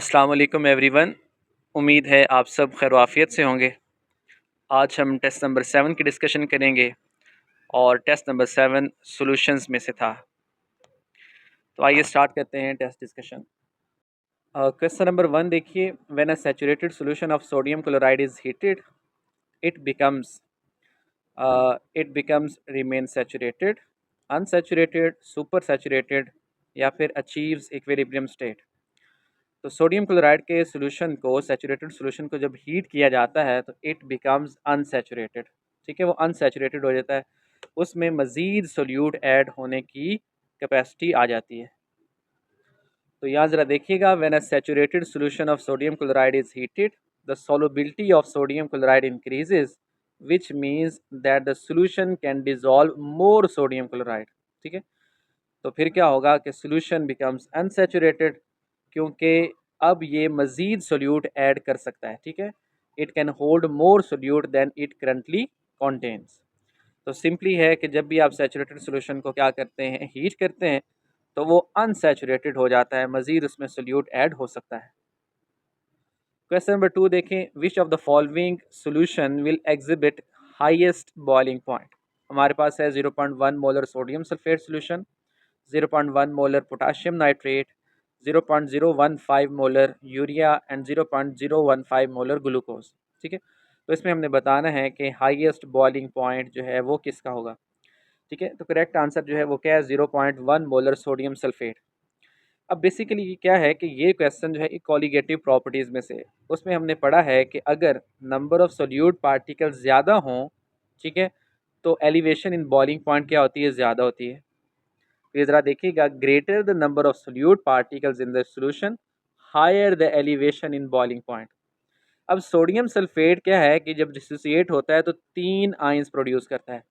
अस्सलाम वालेकुम एवरीवन। उम्मीद है आप सब खैर आफियत से होंगे। आज हम टेस्ट नंबर 7 की डिस्कशन करेंगे और टेस्ट नंबर 7 सॉल्यूशंस में से था। तो आइए स्टार्ट करते हैं टेस्ट डिस्कशन। क्वेश्चन नंबर 1 देखिए, when a saturated solution of sodium chloride is heated it becomes remain saturated, unsaturated, super saturated या फिर अचीव्स इक्विलिब्रियम स्टेट। तो सोडियम क्लोराइड के सोल्यूशन को, सैचुरेटेड सोल्यूशन को जब हीट किया जाता है तो इट बिकम्स अनसैचुरेटेड। ठीक है, वो अनसैचुरेटेड हो जाता है, उसमें मज़ीद सोल्यूट ऐड होने की कैपेसिटी आ जाती है। तो यहाँ ज़रा देखिएगा, when a saturated solution of sodium chloride is heated the solubility of sodium chloride increases which means that the solution can dissolve more sodium chloride. ठीक है, तो फिर क्या होगा कि सोल्यूशन बिकम्स अनसैचुरेटेड, क्योंकि अब ये मज़ीद सोल्यूट ऐड कर सकता है। ठीक है, it can hold more solute than it currently contains. तो सिंपली है कि जब भी आप सैचुरेटेड सोल्यूशन को क्या करते हैं, हीट करते हैं, तो वो अनसैचुरेटेड हो जाता है, मज़ीद उसमें सोल्यूट ऐड हो सकता है। क्वेश्चन नंबर 2 देखें, which of the following solution will exhibit highest boiling point. हमारे पास है 0.1 molar sodium sulphate solution, 0.1 molar potassium nitrate, 0.015 molar urea and 0.015 molar glucose. ठीक है, तो इसमें हमने बताना है कि हाईएस्ट बॉइलिंग पॉइंट जो है वो किसका होगा। ठीक है, तो करेक्ट आंसर जो है वो क्या है, 0.1 मोलर सोडियम सल्फेट। अब बेसिकली ये क्या है कि ये क्वेश्चन जो है कॉलिगेटिव प्रॉपर्टीज़ में से, उसमें हमने पढ़ा है कि अगर नंबर ऑफ सोल्यूट पार्टिकल्स ज़्यादा हों, ठीक है, तो एलिवेशन इन बॉइलिंग पॉइंट क्या होती है, ज़्यादा होती है। फिर ज़रा देखिएगा, greater the number of solute particles in the solution higher the elevation in boiling point. अब सोडियम सल्फेट क्या है कि जब डिसोसिएट होता है तो 3 आयंस प्रोड्यूस करता है,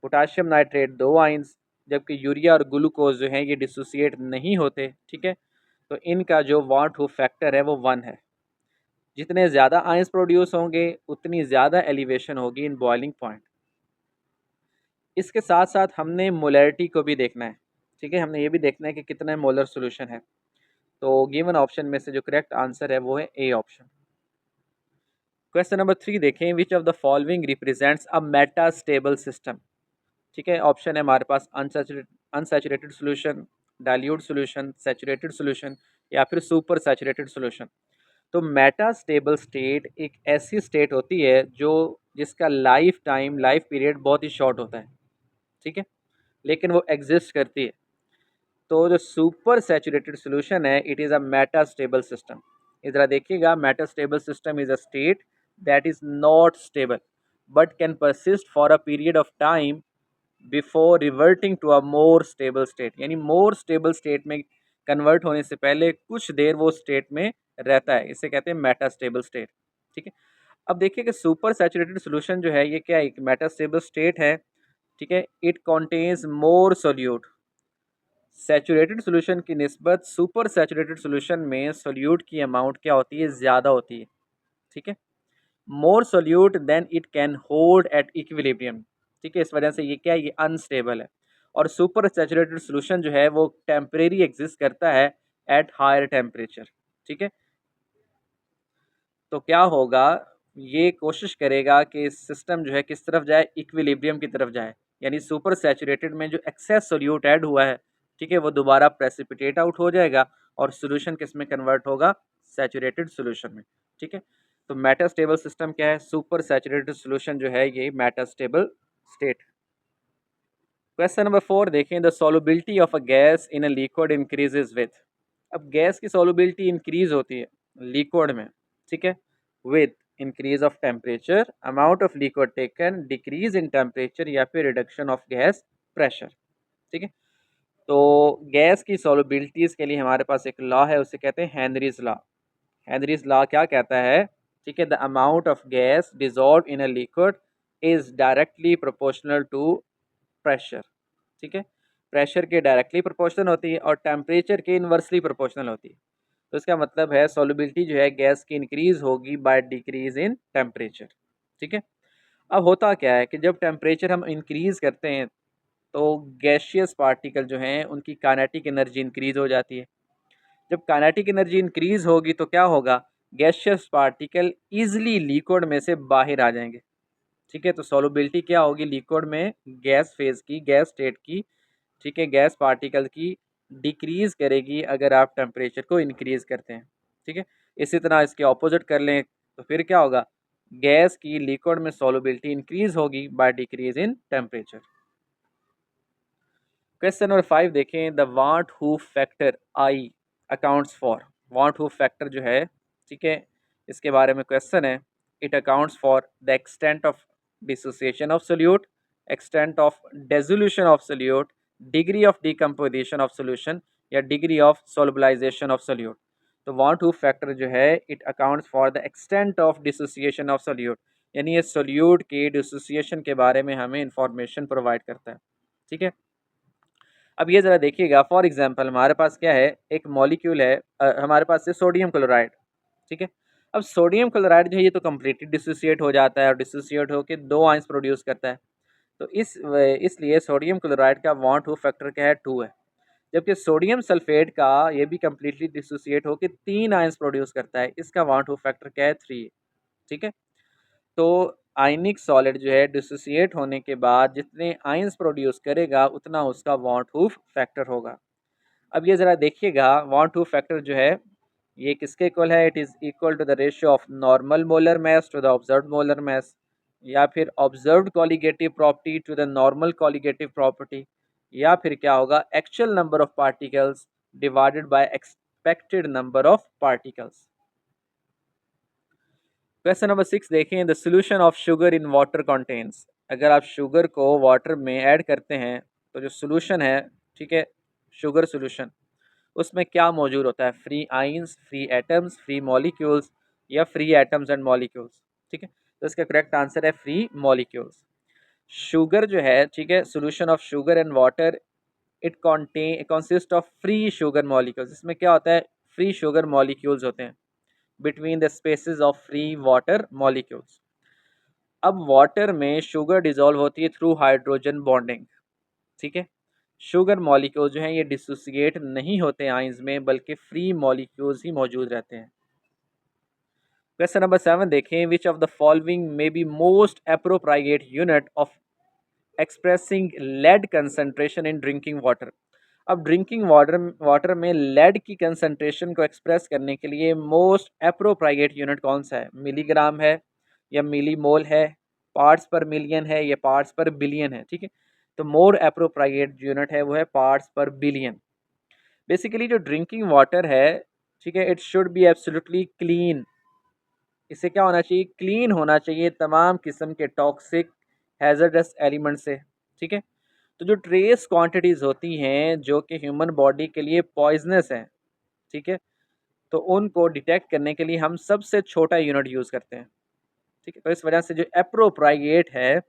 पोटाशियम नाइट्रेट 2 आयंस, जबकि यूरिया और ग्लूकोज जो हैं ये डिसोसिएट नहीं होते। ठीक है, तो इनका जो वॉन टू फैक्टर है वो 1 है। जितने ज़्यादा आयंस प्रोड्यूस होंगे उतनी ज़्यादा एलिवेशन होगी इन बॉइलिंग पॉइंट। इसके साथ साथ हमने मोलैरिटी को भी देखना है। ठीक है, हमने ये भी देखना है कि कितना मोलर सोल्यूशन है। तो गिवन ऑप्शन में से जो करेक्ट आंसर है वो है ए ऑप्शन। क्वेश्चन नंबर 3 देखें, which of the following represents a metastable system. ठीक है, ऑप्शन है हमारे पास unsaturated solution, dilute solution, saturated solution या फिर सुपर सैचुरेटेड सोल्यूशन। तो मेटा स्टेबल स्टेट एक ऐसी स्टेट होती है जो जिसका लाइफ पीरियड बहुत ही शॉर्ट होता है। ठीक है, लेकिन वो एग्जिस्ट करती है। तो जो सुपर सैचुरेटेड सोल्यूशन है, it is a metastable system. इधर देखिएगा, metastable system is a state that is not stable but can persist for a period of time before reverting to a more stable state. यानी more stable state में convert होने से पहले कुछ देर वो state में रहता है, इसे कहते हैं मेटा स्टेबल स्टेट। ठीक है, अब देखिए कि सुपर सैचुरेटेड सोल्यूशन जो है ये क्या है, एक मेटा स्टेबल स्टेट है। ठीक है, it contains more solute. Saturated solution की निस्बत सुपर सैचुरेटेड सोल्यूशन में सोल्यूट की अमाउंट क्या होती है, ज़्यादा होती है। ठीक है, more solute than it can hold at equilibrium. ठीक है, इस वजह से ये क्या है, ये अनस्टेबल है। और सुपर सैचुरेटेड सोल्यूशन जो है वो टेम्परेरी एग्जिस्ट करता है एट हायर टेम्परेचर। ठीक है, तो क्या होगा, ये कोशिश करेगा कि सिस्टम जो है किस तरफ जाए, इक्विलिब्रियम की तरफ जाए। यानी सुपर सैचुरेटेड में जो एक्सेस सोल्यूट ऐड हुआ है, ठीक है, वो दोबारा प्रेसिपिटेट आउट हो जाएगा और सोल्यूशन किस में कन्वर्ट होगा, सैचुरेटेड सोल्यूशन में। ठीक है, तो मेटा स्टेबल सिस्टम क्या है, सुपर सैचुरेटेड सोल्यूशन जो है ये Meta stable state. Question number 4 देखें, the solubility of a gas in a liquid increases with. अब गैस की सॉल्युबिलिटी इंक्रीज होती है लिक्विड में। ठीक है, with increase of temperature, amount of liquid taken, decrease in temperature या फिर रिडक्शन ऑफ गैस प्रेशर। ठीक है, तो गैस की सॉल्युबिलिटीज़ के लिए हमारे पास एक लॉ है, उसे कहते हैं हेनरीज लॉ। हेनरीज लॉ क्या कहता है, ठीक है, the amount of gas dissolve in a liquid is directly proportional to pressure. ठीक है, प्रेशर के डायरेक्टली प्रोपोर्शनल होती है और टेम्परेचर के इन्वर्सली प्रोपोर्शनल होती है। तो इसका मतलब है सॉल्युबिलिटी जो है गैस की इंक्रीज होगी बाय डिक्रीज इन टेम्परेचर। ठीक है, अब होता क्या है कि जब टेम्परेचर हम इंक्रीज करते हैं तो गैशियस पार्टिकल जो हैं उनकी काइनेटिक एनर्जी इंक्रीज हो जाती है। जब काइनेटिक एनर्जी इंक्रीज होगी तो क्या होगा, गैसियस पार्टिकल इजिली लिक्विड में से बाहर आ जाएंगे। ठीक है, तो सॉल्युबिलिटी क्या होगी लिक्विड में, गैस फेज की, गैस स्टेट की, ठीक है, गैस पार्टिकल की डिक्रीज करेगी अगर आप टेम्परेचर को इंक्रीज करते हैं। ठीक है, इसी तरह इसके ऑपोजिट कर लें तो फिर क्या होगा, गैस की लिक्विड में सॉल्युबिलिटी इंक्रीज होगी by decrease in temperature. Question number 5 देखें, the van't Hoff factor I accounts for. Van't Hoff factor जो है, ठीक है, इसके बारे में क्वेश्चन है। It accounts for the extent of dissociation of solute, extent of dissolution of solute, degree of decomposition of solution या degree of solubilisation of solute. तो वांट हु फैक्टर जो है it accounts for the extent of dissociation of solute, यानी ये solute के dissociation के बारे में हमें इंफॉर्मेशन प्रोवाइड करता है। ठीक है, अब ये ज़रा देखिएगा, फॉर एग्जांपल हमारे पास क्या है, एक मॉलिक्यूल है, हमारे पास है सोडियम क्लोराइड। ठीक है, अब सोडियम क्लोराइड जो है ये तो कम्प्लीटली डिसोसिएट हो जाता है और डिसोसिएट होकर 2 आयंस प्रोड्यूस करता है। तो इसलिए सोडियम क्लोराइड का वांट हु फैक्टर क्या है, 2 है। जबकि सोडियम सल्फेट का ये भी कम्प्लीटली डिसोसिएट होकर 3 आयंस प्रोड्यूस करता है, इसका वांट हु फैक्टर क्या है, 3 है। ठीक है, तो आयनिक सॉलिड जो है डिसोसिएट होने के बाद जितने आयंस प्रोड्यूस करेगा उतना उसका वॉन टू फैक्टर होगा। अब ये ज़रा देखिएगा, वॉन टू फैक्टर जो है ये किसके इक्वल है, it is equal to the ratio of normal molar mass to the observed molar mass, या फिर observed colligative property to the normal colligative property, या फिर क्या होगा, actual number of particles divided by expected number of particles. Question number 6 देखें, the solution of sugar in water contains. अगर आप sugar को वाटर में ऐड करते हैं तो जो सोल्यूशन है, ठीक है, शुगर सोल्यूशन, उसमें क्या मौजूद होता है, free ions, free atoms, free molecules या फ्री एटम्स एंड मॉलिक्यूल्स। ठीक है, तो इसका करेक्ट आंसर है फ्री मॉलिक्यूल्स। शुगर जो है, ठीक है, solution of sugar and water, it consist of free sugar molecules. इसमें क्या होता है, फ्री शुगर मॉलिक्यूल्स होते हैं between the spaces of free water molecules. अब वाटर में शुगर डिजोल्व होती है थ्रू हाइड्रोजन बॉन्डिंग। ठीक है, शुगर मॉलिक्यूल जो हैं ये डिसोसिएट नहीं होते आइंस में, बल्कि फ्री मॉलिक्यूल्स ही मौजूद रहते हैं। क्वेश्चन नंबर 7 देखें, which of the following may be most appropriate unit of expressing lead concentration in drinking water. अब ड्रिंकिंग वाटर में लेड की कंसंट्रेशन को एक्सप्रेस करने के लिए मोस्ट अप्रोप्रिएट यूनिट कौन सा है, मिलीग्राम है या मिलीमोल है, पार्ट्स पर मिलियन है या पार्ट्स पर बिलियन है। ठीक है, तो मोर अप्रोप्रिएट यूनिट है वो है पार्ट्स पर बिलियन। बेसिकली जो ड्रिंकिंग वाटर है, ठीक है, it should be absolutely clean. इसे क्या होना चाहिए, क्लीन होना चाहिए तमाम किस्म के टॉक्सिक हैजर्डस एलिमेंट से। ठीक है, तो जो ट्रेस क्वांटिटीज़ होती हैं जो कि ह्यूमन बॉडी के लिए पॉइजनस हैं, ठीक है, तो उनको डिटेक्ट करने के लिए हम सबसे छोटा यूनिट यूज़ करते हैं। ठीक है, तो इस वजह से जो अप्रोप्रिएट है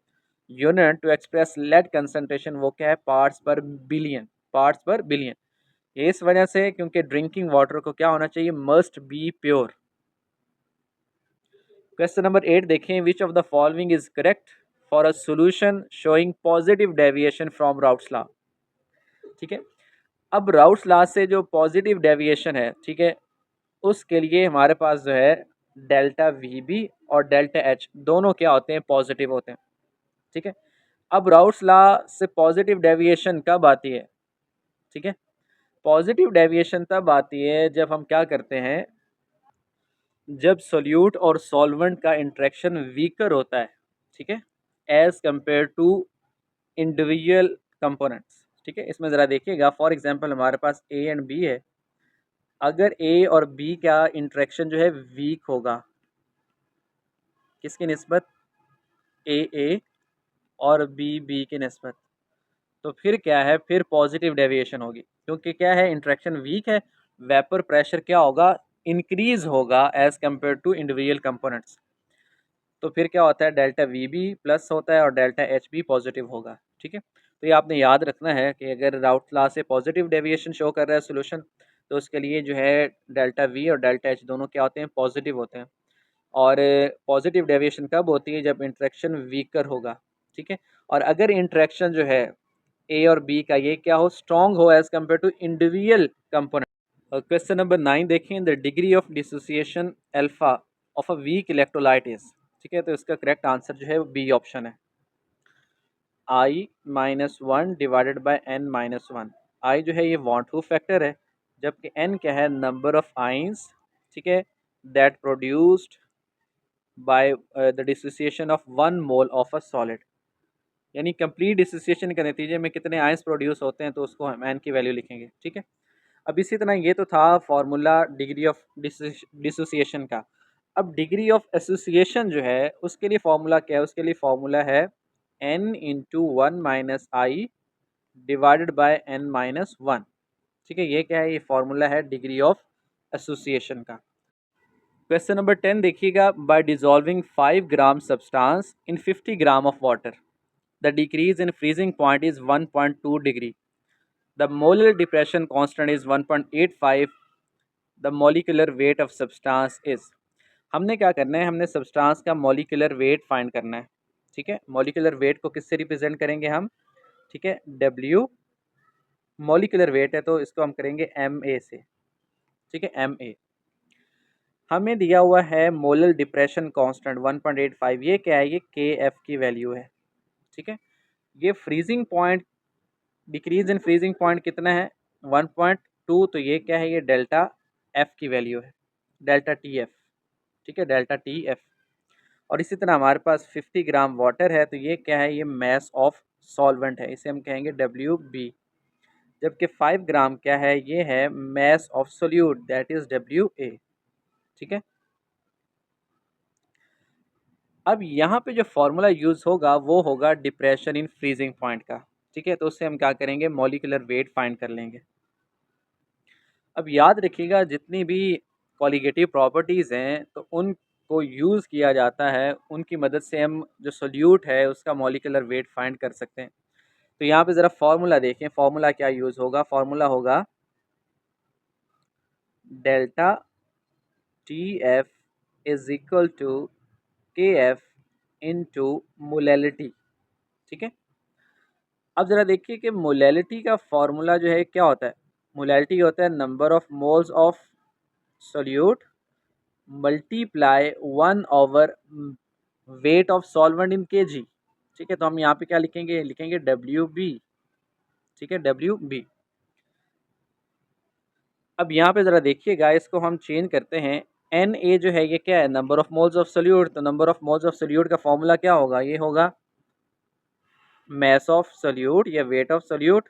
unit to express lead concentration वो क्या है, पार्ट्स पर बिलियन, पार्ट्स पर बिलियन। ये इस वजह से क्योंकि ड्रिंकिंग वाटर को क्या होना चाहिए, must be pure. Question number 8 देखें, which of the following is correct for a solution showing positive deviation from routes law. ठीक है, अब राउट्स लॉ से जो पॉजिटिव डेविएशन है, ठीक है, उसके लिए हमारे पास जो है डेल्टा वी बी और डेल्टा एच दोनों क्या होते हैं, पॉजिटिव होते हैं। ठीक है, अब राउट्स लॉ से पॉजिटिव डेविएशन कब आती है, ठीक है, पॉजिटिव डेविएशन तब आती है जब हम क्या करते हैं, जब सोल्यूट और सॉल्वेंट का इंट्रैक्शन वीकर होता है, ठीक है, as compare to individual components. ठीक है, इसमें ज़रा देखिएगा, फॉर एग्जांपल हमारे पास ए एंड बी है, अगर ए और बी का इंट्रैक्शन जो है वीक होगा, किसकी निस्बत, ए और बी की निस्बत, तो फिर क्या है, फिर पॉजिटिव डेविएशन होगी, क्योंकि क्या है, इंट्रैक्शन वीक है, वेपर प्रेशर क्या होगा, इंक्रीज होगा as compare to individual components. तो फिर क्या होता है, डेल्टा वी बी प्लस होता है और डेल्टा एच बी पॉजिटिव होगा। ठीक है, तो ये आपने याद रखना है कि अगर राउट लॉ से पॉजिटिव डेविएशन शो कर रहा है सोल्यूशन, तो उसके लिए जो है डेल्टा वी और डेल्टा एच दोनों क्या होते हैं, पॉजिटिव होते हैं। और पॉजिटिव डेविएशन कब होती है, जब इंट्रैक्शन वीकर होगा। ठीक है, और अगर इंट्रैक्शन जो है ए और बी का ये क्या हो, स्ट्रॉन्ग हो as compare to individual component, question number 9 देखें, the degree of dissociation alpha of a weak electrolyte is. ठीक है, तो इसका करेक्ट आंसर जो है वो बी ऑप्शन है, I-1 डिवाइडेड बाय n-1। आई जो है ये वॉन टू फैक्टर है, जबकि n क्या है, नंबर ऑफ आइंस, ठीक है, that produced by the dissociation of 1 mole of a solid. यानी कंप्लीट डिसोसिएशन के नतीजे में कितने आयंस प्रोड्यूस होते हैं, तो उसको हम n की वैल्यू लिखेंगे। ठीक है, अब इसी तरह ये तो था फार्मूला डिग्री ऑफ डिसोसिएशन का। अब डिग्री ऑफ एसोसिएशन जो है उसके लिए फार्मूला क्या है, उसके लिए फार्मूला है n into 1 minus i divided by n-1। ठीक है, ये क्या है, ये फार्मूला है डिग्री ऑफ एसोसिएशन का। क्वेश्चन नंबर 10 देखिएगा, by dissolving 5 gram substance in 50 gram of water the decrease in freezing point is 1.2 degree, the molar depression constant is 1.85, the molecular weight of substance is. हमने क्या करना है, हमने substance का molecular weight find करना है। ठीक है, मॉलिक्यूलर वेट को किससे रिप्रेजेंट करेंगे हम, ठीक है, W मॉलिक्यूलर वेट है तो इसको हम करेंगे Ma से। ठीक है, Ma। हमें दिया हुआ है मोलर डिप्रेशन कांस्टेंट 1.85, ये क्या है, ये Kf की वैल्यू है। ठीक है, ये freezing point, decrease in freezing point कितना है 1.2, तो ये क्या है, ये डेल्टा F की वैल्यू है, डेल्टा TF। ठीक है, डेल्टा TF। और इसी तरह हमारे पास 50 ग्राम वाटर है, तो ये क्या है, ये मैस ऑफ सॉल्वेंट है, इसे हम कहेंगे WB। जबकि 5 ग्राम क्या है, ये है mess of solute, that is WA। ठीक है, अब यहाँ पे जो फॉर्मूला यूज़ होगा वो होगा डिप्रेशन इन फ्रीजिंग पॉइंट का। ठीक है, तो उससे हम क्या करेंगे, मॉलिक्यूलर वेट फाइंड कर लेंगे। अब याद रखिएगा, जितनी भी क्वालिटेटिव प्रॉपर्टीज़ हैं तो उनको यूज़ किया जाता है, उनकी मदद से हम जो सोल्यूट है उसका मॉलिक्यूलर वेट फाइंड कर सकते हैं। तो यहाँ पे ज़रा फार्मूला देखें, फार्मूला क्या यूज़ होगा, फार्मूला होगा delta TF is equal to KF into molality. ठीक है, अब ज़रा देखिए कि मोलैलिटी का फार्मूला जो है क्या होता है, मोलैलिटी होता है number of moles of solute multiply 1/, weight of solvent in kg। ठीक है, तो हम यहाँ पे क्या लिखेंगे, लिखेंगे WB। ठीक है, WB। अब यहाँ पे ज़रा देखिएगा, इसको हम चेंज करते हैं, Na जो है ये क्या है, number of moles of solute, तो number of moles of solute का फॉर्मूला क्या होगा, ये होगा मैस ऑफ सोल्यूट या weight of solute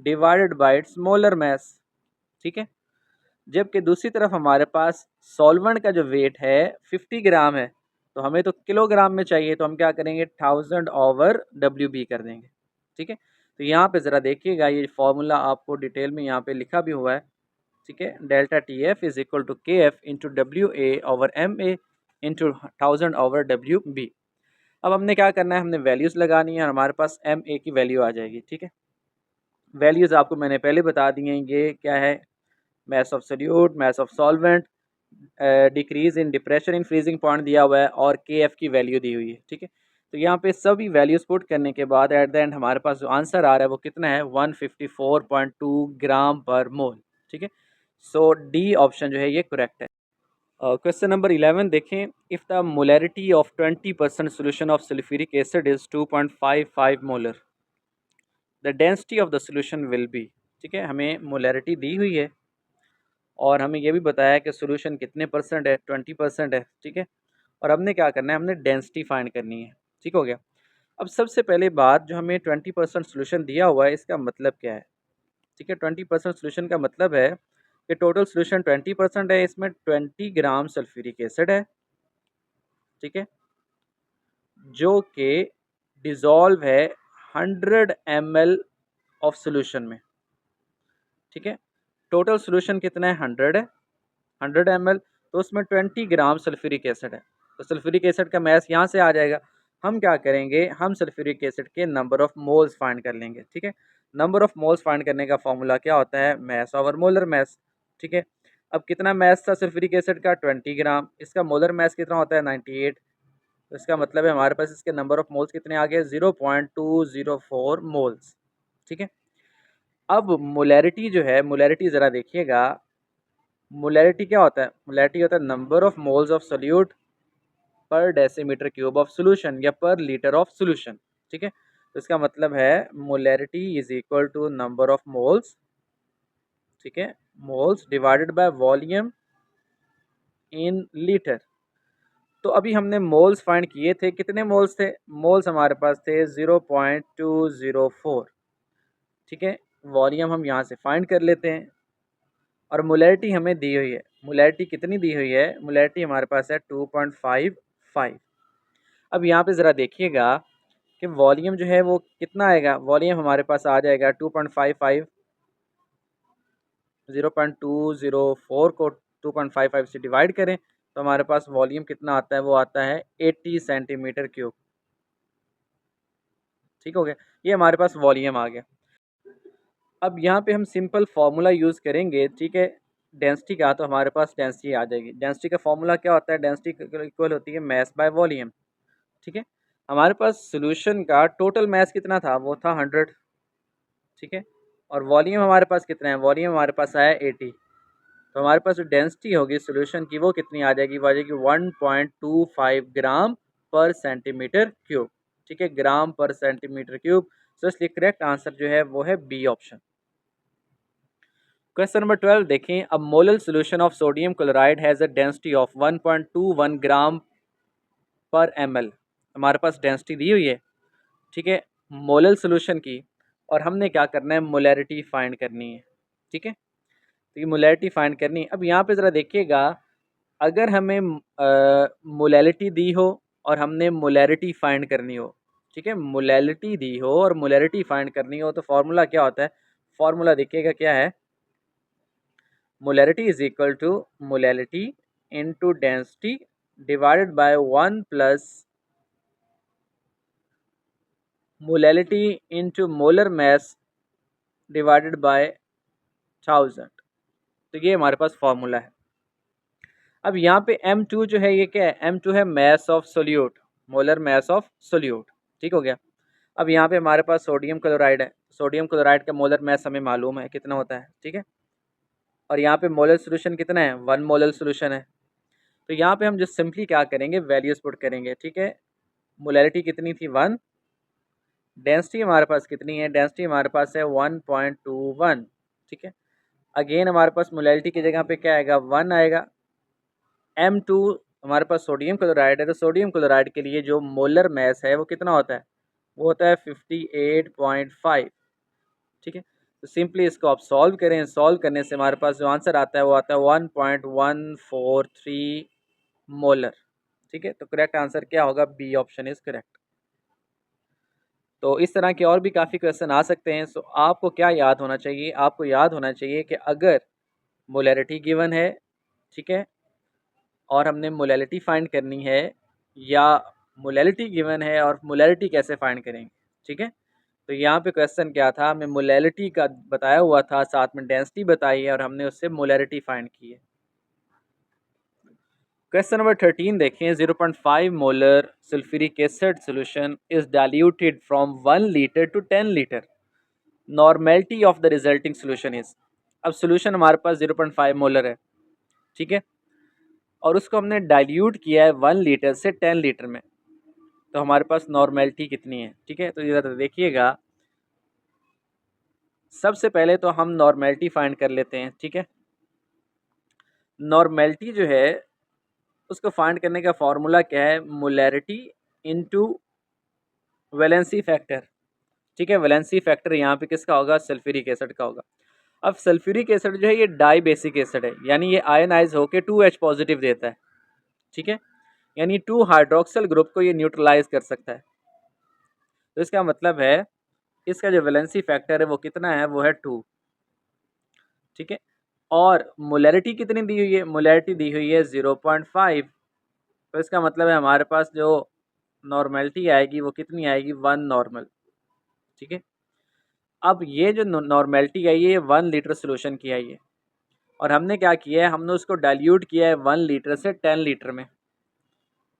divided by its molar mass. ठीक है, जबकि दूसरी तरफ हमारे पास सॉल्वेंट का जो वेट है 50 ग्राम है, तो हमें तो किलोग्राम में चाहिए, तो हम क्या करेंगे 1000/WB कर देंगे। ठीक है, तो यहाँ पे ज़रा देखिएगा, ये फार्मूला आपको डिटेल में यहाँ पे लिखा भी हुआ है। ठीक है, delta TF is equal to KF into WA/MA into 1000/WB। अब हमने क्या करना है, हमने वैल्यूज़ लगानी है और हमारे पास MA की वैल्यू आ जाएगी। ठीक है, वैल्यूज़ आपको मैंने पहले बता दी हैं, ये क्या है, mess of solute, mass of solvent, decrease in depression in freezing point दिया हुआ है और KF की वैल्यू दी हुई है। ठीक है, तो यहाँ पे सभी वैल्यूज पुट करने के बाद एट द एंड हमारे पास जो आंसर आ रहा है वो कितना है, 154.2 ग्राम पर मोल। ठीक है, सो डी ऑप्शन जो है ये करेक्ट है। क्वेश्चन नंबर 11 देखें, if the molarity of 20% solution of sulphuric acid is 2.55 molar, the density of the solution will be. ठीक है, हमें मोलैरिटी दी हुई है और हमें यह भी बताया है कि सोल्यूशन कितने परसेंट है, 20% है। ठीक है, और हमने क्या करना है, हमने डेंसिटी फाइंड करनी है। ठीक हो गया। अब सबसे पहले बात, जो हमें 20% सोल्यूशन दिया हुआ है इसका मतलब क्या है। ठीक है, 20% सोल्यूशन का मतलब है कि टोटल सोल्यूशन 20% है, इसमें 20 ग्राम सल्फ्यूरिक एसिड है। ठीक है, जो कि डिज़ोल्व है 100 ml ऑफ सोल्यूशन में। ठीक है, टोटल सोल्यूशन कितना है, 100 है, 100 ml, तो उसमें 20 ग्राम सल्फ्यूरिक एसिड है, तो सल्फ्यूरिक एसिड का मैस यहाँ से आ जाएगा। हम क्या करेंगे, हम सल्फ्यूरिक एसिड के नंबर ऑफ मोल्स फाइंड कर लेंगे। ठीक है, नंबर ऑफ मोल्स फाइंड करने का फॉर्मूला क्या होता है, मैस ओवर मोलर मैस। ठीक है, अब कितना मैस था सल्फ्यूरिक एसिड का, 20 ग्राम, इसका मोलर मैस कितना होता है, 98, तो इसका मतलब है हमारे पास इसके नंबर ऑफ मोल्स कितने आ गए, 0.204 मोल्स। ठीक है, अब मोलैरिटी जो है, मोलैरिटी ज़रा देखिएगा, मोलैरिटी क्या होता है? मोलैरिटी होता है number of moles of solute पर डेसीमीटर क्यूब ऑफ सोल्यूशन या पर लीटर ऑफ सोल्यूशन। ठीक है, तो इसका मतलब है molarity is equal to number of moles, ठीक है, moles divided by volume in litre. तो अभी हमने मोल्स फाइंड किए थे, कितने मोल्स थे? मोल्स हमारे पास थे 0.204। ठीक है, वॉल्यूम हम यहाँ से फाइंड कर लेते हैं और मोलैरिटी हमें दी हुई है। मोलैरिटी कितनी दी हुई है? मोलैरिटी हमारे पास है 2.55। अब यहाँ पे ज़रा देखिएगा कि वॉल्यूम जो है वो कितना आएगा। वॉल्यूम हमारे पास आ जाएगा 2.55, 0.204 को 2.55 से डिवाइड करें तो हमारे पास वॉल्यूम कितना आता है? वो आता है 80 सेंटीमीटर क्यूब। ठीक हो गया, ये हमारे पास वॉल्यूम आ गया। अब यहाँ पे हम सिंपल फार्मूला यूज़ करेंगे, ठीक है, डेंसिटी का। तो हमारे पास डेंसिटी आ जाएगी। डेंसिटी का फार्मूला क्या होता है? डेंसिटी इक्वल होती है मास बाय वॉल्यूम। ठीक है, हमारे पास सॉल्यूशन का टोटल मास कितना था? वो था 100। ठीक है, और वॉल्यूम हमारे पास कितना है? वॉल्यूम हमारे पास आया 80। तो हमारे पास जो डेंसिटी होगी सॉल्यूशन की वो कितनी आ जाएगी? वो आ जाएगी 1.25 ग्राम पर सेंटीमीटर क्यूब। ठीक है, ग्राम पर सेंटीमीटर क्यूब। सो इसलिए करेक्ट आंसर जो है वो है बी ऑप्शन। क्वेश्चन नंबर 12 देखें। अब molal solution of sodium chloride has a density of 1.21 ग्राम पर ml। हमारे पास डेंसिटी दी हुई है, ठीक है, मोलल सोल्यूशन की, और हमने क्या करना है? मोलैरिटी फाइंड करनी है। ठीक है, तो ये मोलैरिटी फाइंड करनी है। अब यहाँ पे ज़रा देखिएगा, अगर हमें मोलैलिटी दी हो और हमने मोलैरिटी फाइंड करनी हो, ठीक है, मोलैलिटी दी हो और मोलैरिटी फाइंड करनी हो, तो फार्मूला क्या होता है? फार्मूला देखिएगा क्या है? Molarity is equal to molality into density divided by 1 plus molality into molar mass divided by 1000। तो ये हमारे पास फार्मूला है। अब यहाँ पे M2 जो है ये क्या है? M2 है mass of solute, molar mass of solute. ठीक हो गया। अब यहाँ पे हमारे पास सोडियम क्लोराइड है। सोडियम क्लोराइड का मोलर मास हमें मालूम है कितना होता है। ठीक है, और यहाँ पे मोलर सोल्यूशन कितना है? 1 मोलर सोल्यूशन है। तो यहाँ पे हम जो सिंपली क्या करेंगे? वैल्यूज पुट करेंगे। ठीक है, मोलैरिटी कितनी थी? 1। डेंसिटी हमारे पास कितनी है? डेंसिटी हमारे पास है 1.21। ठीक है, अगेन हमारे पास मोलैरिटी की जगह पे क्या आएगा? 1 आएगा। M2 हमारे पास सोडियम क्लोराइड है, तो सोडियम क्लोराइड के लिए जो मोलर मास है वो कितना होता है? वो होता है 58.5। ठीक है, तो सिंपली इसको आप सॉल्व करें। सॉल्व करने से हमारे पास जो आंसर आता है वो आता है 1.143 मोलर। ठीक है, तो करेक्ट आंसर क्या होगा? B option is correct. तो इस तरह के और भी काफ़ी क्वेश्चन आ सकते हैं। सो आपको क्या याद होना चाहिए? आपको याद होना चाहिए कि अगर मोलैरिटी गिवन है, ठीक है, और हमने मोलैलिटी फाइंड करनी है, या मोलैलिटी गिवन है और मोलैरिटी कैसे फाइंड करेंगे। ठीक है, तो यहाँ पे क्वेश्चन क्या था? हमें मोलैलिटी का बताया हुआ था, साथ में डेंसिटी बताई है और हमने उससे मोलैरिटी फाइंड की है। क्वेश्चन नंबर 13 देखें। 0.5 molar sulphuric acid solution is diluted from 1 litre to 10 litre. Normality of the resulting solution is. अब सोल्यूशन हमारे पास 0.5 मोलर है, ठीक है, और उसको हमने डाइल्यूट किया है 1 लीटर से 10 लीटर में। तो हमारे पास नॉर्मेलिटी कितनी है? ठीक है, तो इधर देखिएगा, सबसे पहले तो हम नॉर्मेलिटी फाइंड कर लेते हैं। ठीक है, नॉर्मेलिटी जो है उसको फाइंड करने का फॉर्मूला क्या है? Molarity into valency factor. ठीक है, वैलेंसी फैक्टर यहाँ पे किसका होगा? सल्फ्यूरिक एसिड का होगा। अब सल्फ्यूरिक एसिड जो है ये डाई बेसिक एसिड है, यानी ये आयनाइज होकर 2H पॉजिटिव देता है। ठीक है, यानी 2 हाइड्रोक्सिल ग्रुप को ये न्यूट्रलाइज कर सकता है। तो इसका मतलब है इसका जो वैलेंसी फैक्टर है वो कितना है? वो है 2। ठीक है, और मोलैरिटी कितनी दी हुई है? मोलैरिटी दी हुई है 0.5। तो इसका मतलब है हमारे पास जो नॉर्मेलिटी आएगी वो कितनी आएगी? 1 नॉर्मल। ठीक है, अब ये जो नॉर्मेलिटी आई है ये 1 लीटर सोल्यूशन की आई है, और हमने क्या किया है? हमने उसको डाइल्यूट किया है 1 लीटर से 10 लीटर में।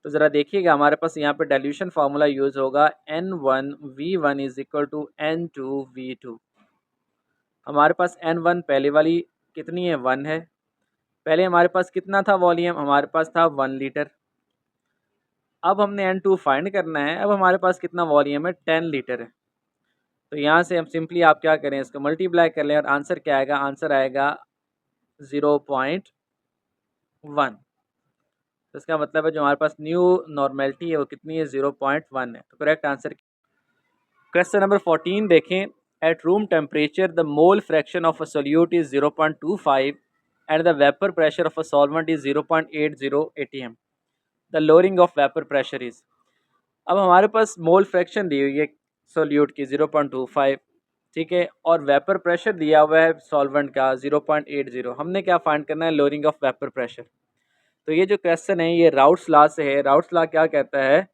तो ज़रा देखिएगा, हमारे पास यहाँ पे डाइल्यूशन फार्मूला यूज़ होगा N1V1 is equal to N2V2। हमारे पास N1 पहले वाली कितनी है? 1 है। पहले हमारे पास कितना था वॉल्यूम, हमारे पास था 1 लीटर। अब हमने N2 फाइंड करना है, अब हमारे पास कितना वॉल्यूम है, 10 लीटर है। तो यहाँ से हम सिंपली आप क्या करें, इसको मल्टीप्लाई कर लें और आंसर क्या आएगा, आंसर आएगा 0.1। तो इसका मतलब है जो हमारे पास न्यू नॉर्मेलिटी है वो कितनी है, 0.1 है। तो करेक्ट आंसर। क्वेश्चन नंबर 14 देखें, at room temperature the mole fraction of a solute is 0.25 and the vapour pressure of a solvent is 0.80 atm, the lowering of vapour pressure is. अब हमारे पास mole fraction दी हुई है solute की 0.25, ठीक है, और vapour pressure दिया हुआ है सॉल्वेंट का 0.80। हमने क्या फाइंड करना है, लोअरिंग ऑफ वेपर प्रेशर। तो ये जो क्वेश्चन है ये राउट्स लॉ से है। राउट्स लॉ क्या कहता है,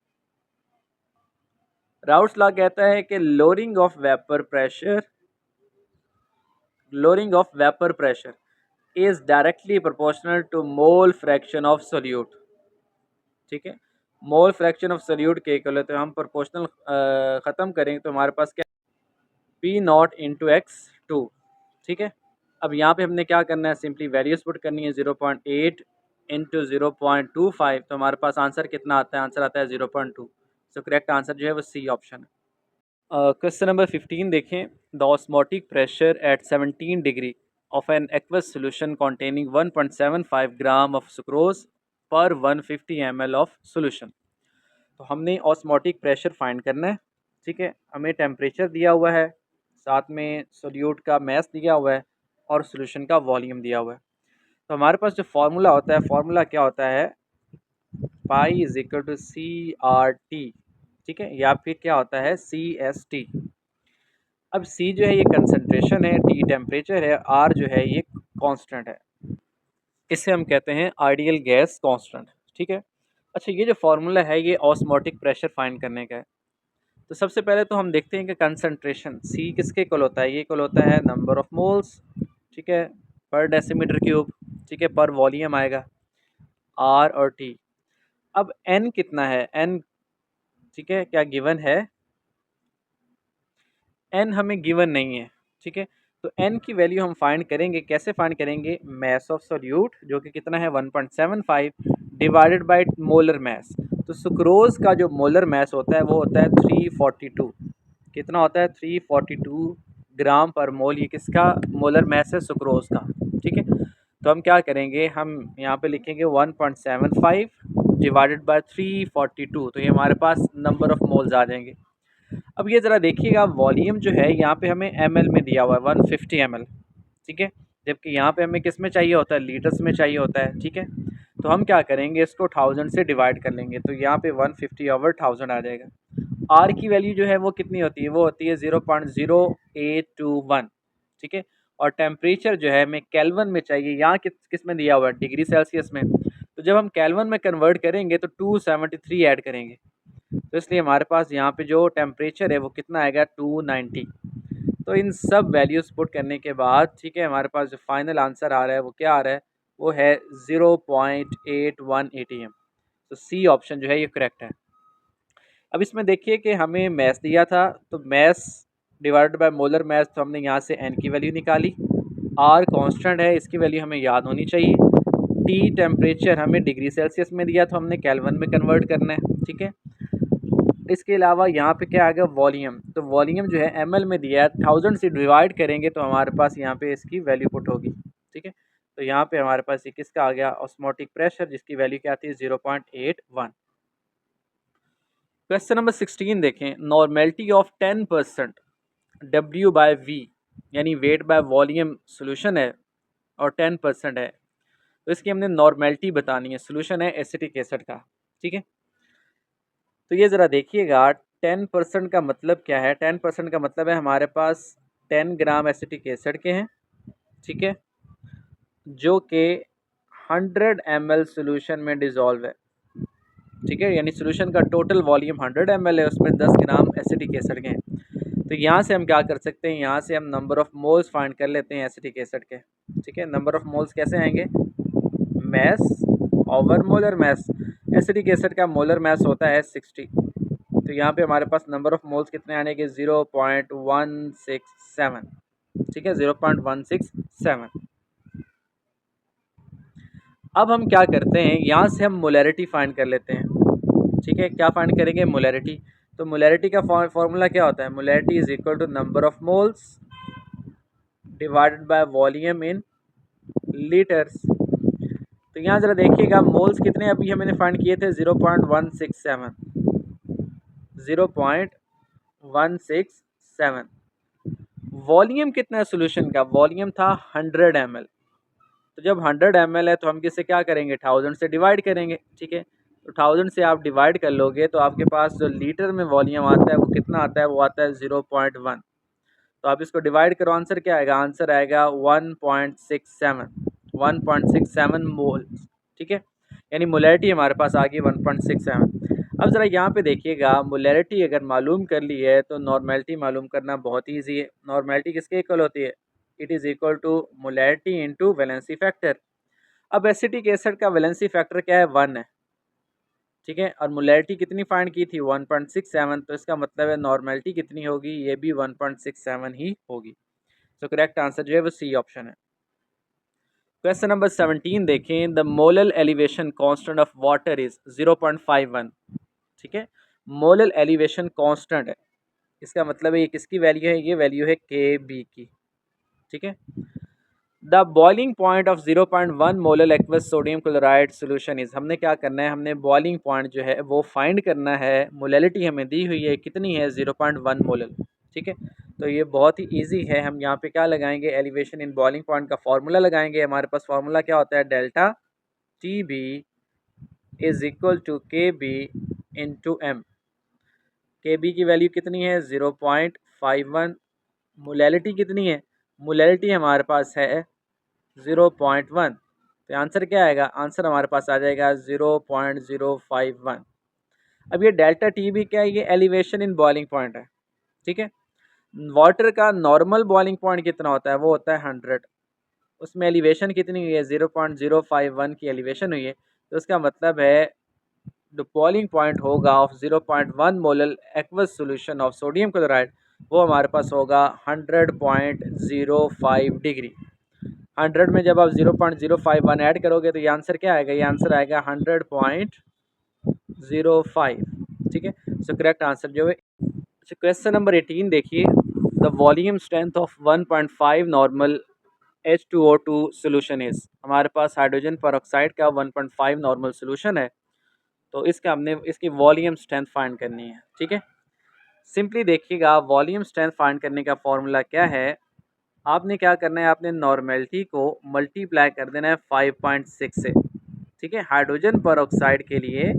राउट्स लॉ कहता है कि lowering of vapour pressure, lowering of vapour pressure is directly proportional to mole fraction of solute. ठीक है, मोल फ्रैक्शन ऑफ सोल्यूट के इक्वल है, तो हम प्रोपोर्शनल ख़त्म करेंगे तो हमारे पास क्या, P naught into X two. ठीक है, अब यहाँ पे हमने क्या करना है, सिंपली वैल्यूज पुट करनी है, 0.8 इंटू 0.25। तो हमारे पास आंसर कितना आता है, आंसर आता है 0.2। सो करेक्ट आंसर जो है वो सी ऑप्शन है। क्वेश्चन नंबर 15 देखें, the osmotic pressure at 17 degree of an aqueous solution containing 1.75 gram of sucrose पर 150 ml ऑफ सोल्यूशन। तो हमने ऑस्मोटिक प्रेशर फाइंड करना है। ठीक है, हमें टेम्परेचर दिया हुआ है, साथ में सोल्यूट का मैस दिया हुआ है और सोल्यूशन का वॉल्यूम दिया हुआ है। तो हमारे पास जो फार्मूला होता है, फार्मूला क्या होता है, pi is equal to C R T. ठीक है, या फिर क्या होता है, सी एस टी। अब सी जो है ये कंसंट्रेशन है, टी टेम्परेचर है, आर जो है ये कांस्टेंट है, इसे हम कहते हैं आइडियल गैस कांस्टेंट। ठीक है, अच्छा ये जो फार्मूला है ये ऑस्मोटिक प्रेशर फाइंड करने का है। तो सबसे पहले तो हम देखते हैं कि कंसंट्रेशन सी किसके इक्वल होता है, ये इक्वल होता है नंबर ऑफ मोल्स, ठीक है, पर डेसीमीटर क्यूब, ठीक है, पर वॉल्यूम आएगा आर और टी। अब एन कितना है, एन, ठीक है, क्या गिवन है, एन हमें गिवन नहीं है। ठीक है, तो एन की वैल्यू हम फाइंड करेंगे, कैसे फाइंड करेंगे, मैस ऑफ सोल्यूट जो कि कितना है 1.75 डिवाइडेड बाय मोलर मैस। तो सुक्रोज का जो मोलर मैस होता है वो होता है 342। कितना होता है, 342 ग्राम पर मोल। ये किसका मोलर मैस है, सुक्रोज का। ठीक है, तो हम क्या करेंगे, हम यहाँ पे लिखेंगे 1.75 डिवाइडेड बाय 342, तो ये हमारे पास नंबर ऑफ मोल्स आ जाएंगे। अब ये ज़रा देखिएगा, वॉल्यूम जो है यहाँ पे हमें ml में दिया हुआ है 150 ml। ठीक है, जबकि यहाँ पे हमें किस में चाहिए होता है, लीटर्स में चाहिए होता है। ठीक है, तो हम क्या करेंगे, इसको 1000 से डिवाइड कर लेंगे, तो यहाँ पे 150 ओवर 1000 आ जाएगा। आर की वैल्यू जो है वो कितनी होती है, वो होती है 0.0821। ठीक है, और टेम्परेचर जो है हमें केल्विन में चाहिए, यहाँ किस में दिया हुआ है, डिग्री सेल्सियस में। तो जब हम केल्विन में कन्वर्ट करेंगे तो 273 ऐड करेंगे, तो इसलिए हमारे पास यहाँ पे जो टेम्परेचर है वो कितना आएगा, 290। तो इन सब वैल्यूज़ पुट करने के बाद, ठीक है, हमारे पास जो फाइनल आंसर आ रहा है वो क्या आ रहा है, वो है 0.81 atm। तो सी ऑप्शन जो है ये करेक्ट है। अब इसमें देखिए कि हमें मैस दिया था, तो mess divided by molar mass, तो हमने यहाँ से एन की वैल्यू निकाली। आर कांस्टेंट है, इसकी वैल्यू हमें याद होनी चाहिए। टी टेम्परेचर हमें डिग्री सेल्सियस में दिया, तो हमने केल्विन में कन्वर्ट करना है। ठीक है, इसके अलावा यहाँ पे क्या आ गया, वॉल्यूम। तो वॉल्यूम जो है ml में दिया है, 1000 से डिवाइड करेंगे तो हमारे पास यहाँ पे इसकी वैल्यू पुट होगी। ठीक है, तो यहाँ पे हमारे पास ये किसका आ गया, ऑस्मोटिक प्रेशर, जिसकी वैल्यू क्या आती है, 0.81। क्वेश्चन नंबर 16 देखें, normality of 10% W by V, यानी वेट बाय वॉल्यूम सोल्यूशन है और 10% है, तो इसकी हमने नॉर्मेलिटी बतानी है। सोल्यूशन है एसिटिक एसिड का। ठीक है, तो ये ज़रा देखिएगा, 10% का मतलब क्या है, 10% का मतलब है हमारे पास 10 ग्राम एसिटिक एसिड के हैं। ठीक है, जो कि 100 ml सोल्यूशन में डिज़ोल्व है। ठीक है, यानी सोल्यूशन का टोटल वॉल्यूम 100 ml है, उसमें 10 ग्राम एसिटिक एसिड के हैं। तो यहाँ से हम क्या कर सकते हैं, यहाँ से हम नंबर ऑफ़ मोल्स फाइंड कर लेते हैं एसिटिक एसिड के। ठीक है, नंबर ऑफ़ मोल्स कैसे आएंगे, mass over molar mass. Acetic acid का मोलर मैस होता है 60, तो यहाँ पे हमारे पास नंबर ऑफ मोल्स कितने आने के, 0.167। ठीक है, 0.167। अब हम क्या करते हैं, यहाँ से हम मोलैरिटी फाइंड कर लेते हैं। ठीक है, क्या फाइंड करेंगे, मोलैरिटी। तो मोलैरिटी का फॉर्मूला क्या होता है, molarity is equal to number of moles divided by volume in litres. तो यहाँ ज़रा देखिएगा मोल्स कितने अभी हमने फाइंड किए थे, 0.167, 0.167। वॉल्यूम कितना है सोल्यूशन का, वॉल्यूम था 100 ml। तो जब 100 ml है तो हम किससे क्या करेंगे, 1000 से डिवाइड करेंगे। ठीक है, तो 1000 से आप डिवाइड कर लोगे तो आपके पास जो लीटर में वॉल्यूम आता है वो कितना आता है, वो आता है 0.1। तो आप इसको डिवाइड करो, आंसर क्या आएगा, आंसर आएगा 1.67, 1.67 मोल। ठीक है, यानी मोलैरिटी हमारे पास आ गई 1.67। अब ज़रा यहाँ पे देखिएगा, मोलैरिटी अगर मालूम कर ली है तो नॉर्मेलिटी मालूम करना बहुत ईजी है। नॉर्मेलिटी किसके इक्वल होती है, it is equal to molarity into valency factor. अब एसिटिक एसिड का वैलेंसी फैक्टर क्या है, 1 है। ठीक है, और मोलैरिटी कितनी फाइंड की थी, 1.67। तो इसका मतलब है नॉर्मेलिटी कितनी होगी, ये भी 1.67 ही होगी। तो करेक्ट आंसर जो है वो सी ऑप्शन है। क्वेश्चन नंबर 17 देखें, the molal elevation constant of water is 0.51। ठीक है, मोलल एलिवेशन कांस्टेंट है, इसका मतलब है ये किसकी वैल्यू है, ये वैल्यू है के बी की। ठीक है, the boiling point of 0.1 molal aqueous sodium chloride solution is, हमने क्या करना है, हमने बॉइलिंग पॉइंट जो है वो फाइंड करना है। मोलैलिटी हमें दी हुई है कितनी है, 0.1 मोलल। ठीक है, तो ये बहुत ही इजी है। हम यहाँ पे क्या लगाएंगे, एलिवेशन इन बॉइलिंग पॉइंट का फॉर्मूला लगाएंगे। हमारे पास फॉर्मूला क्या होता है, delta T B is equal to K B into M. K B की वैल्यू कितनी है, 0.51। मोलैलिटी कितनी है, मोलैलिटी हमारे पास है 0.1। तो आंसर क्या आएगा, आंसर हमारे पास आ जाएगा 0.051। अब ये डेल्टा टी बी क्या है, ये एलिवेशन इन बॉइलिंग पॉइंट है। ठीक है, वाटर का नॉर्मल बॉइलिंग पॉइंट कितना होता है, वो होता है 100। उसमें एलिवेशन कितनी हुई है, 0.051 की एलिवेशन हुई है। तो उसका मतलब है जो बॉइलिंग पॉइंट होगा of 0.1 molal aqueous solution of sodium chloride, वो हमारे पास होगा 100.05 डिग्री। 100 में जब आप 0.051 ऐड करोगे तो ये आंसर क्या आएगा, ये आंसर आएगा 100.05। ठीक है, सो करेक्ट आंसर जो है। अच्छा, क्वेश्चन नंबर 18 देखिए, the volume strength of 1.5 normal H2O2 solution is, हमारे पास हाइड्रोजन परऑक्साइड का 1.5 नॉर्मल सोल्यूशन है। तो इसका हमने इसकी वॉल्यूम स्ट्रेंथ फाइंड करनी है। ठीक है, सिंपली देखिएगा, वॉल्यूम स्ट्रेंथ फाइंड करने का फॉर्मूला क्या है, आपने क्या करना है, आपने नॉर्मेलिटी को मल्टीप्लाई कर देना है 5.6 से। ठीक है, हाइड्रोजन परऑक्साइड के लिए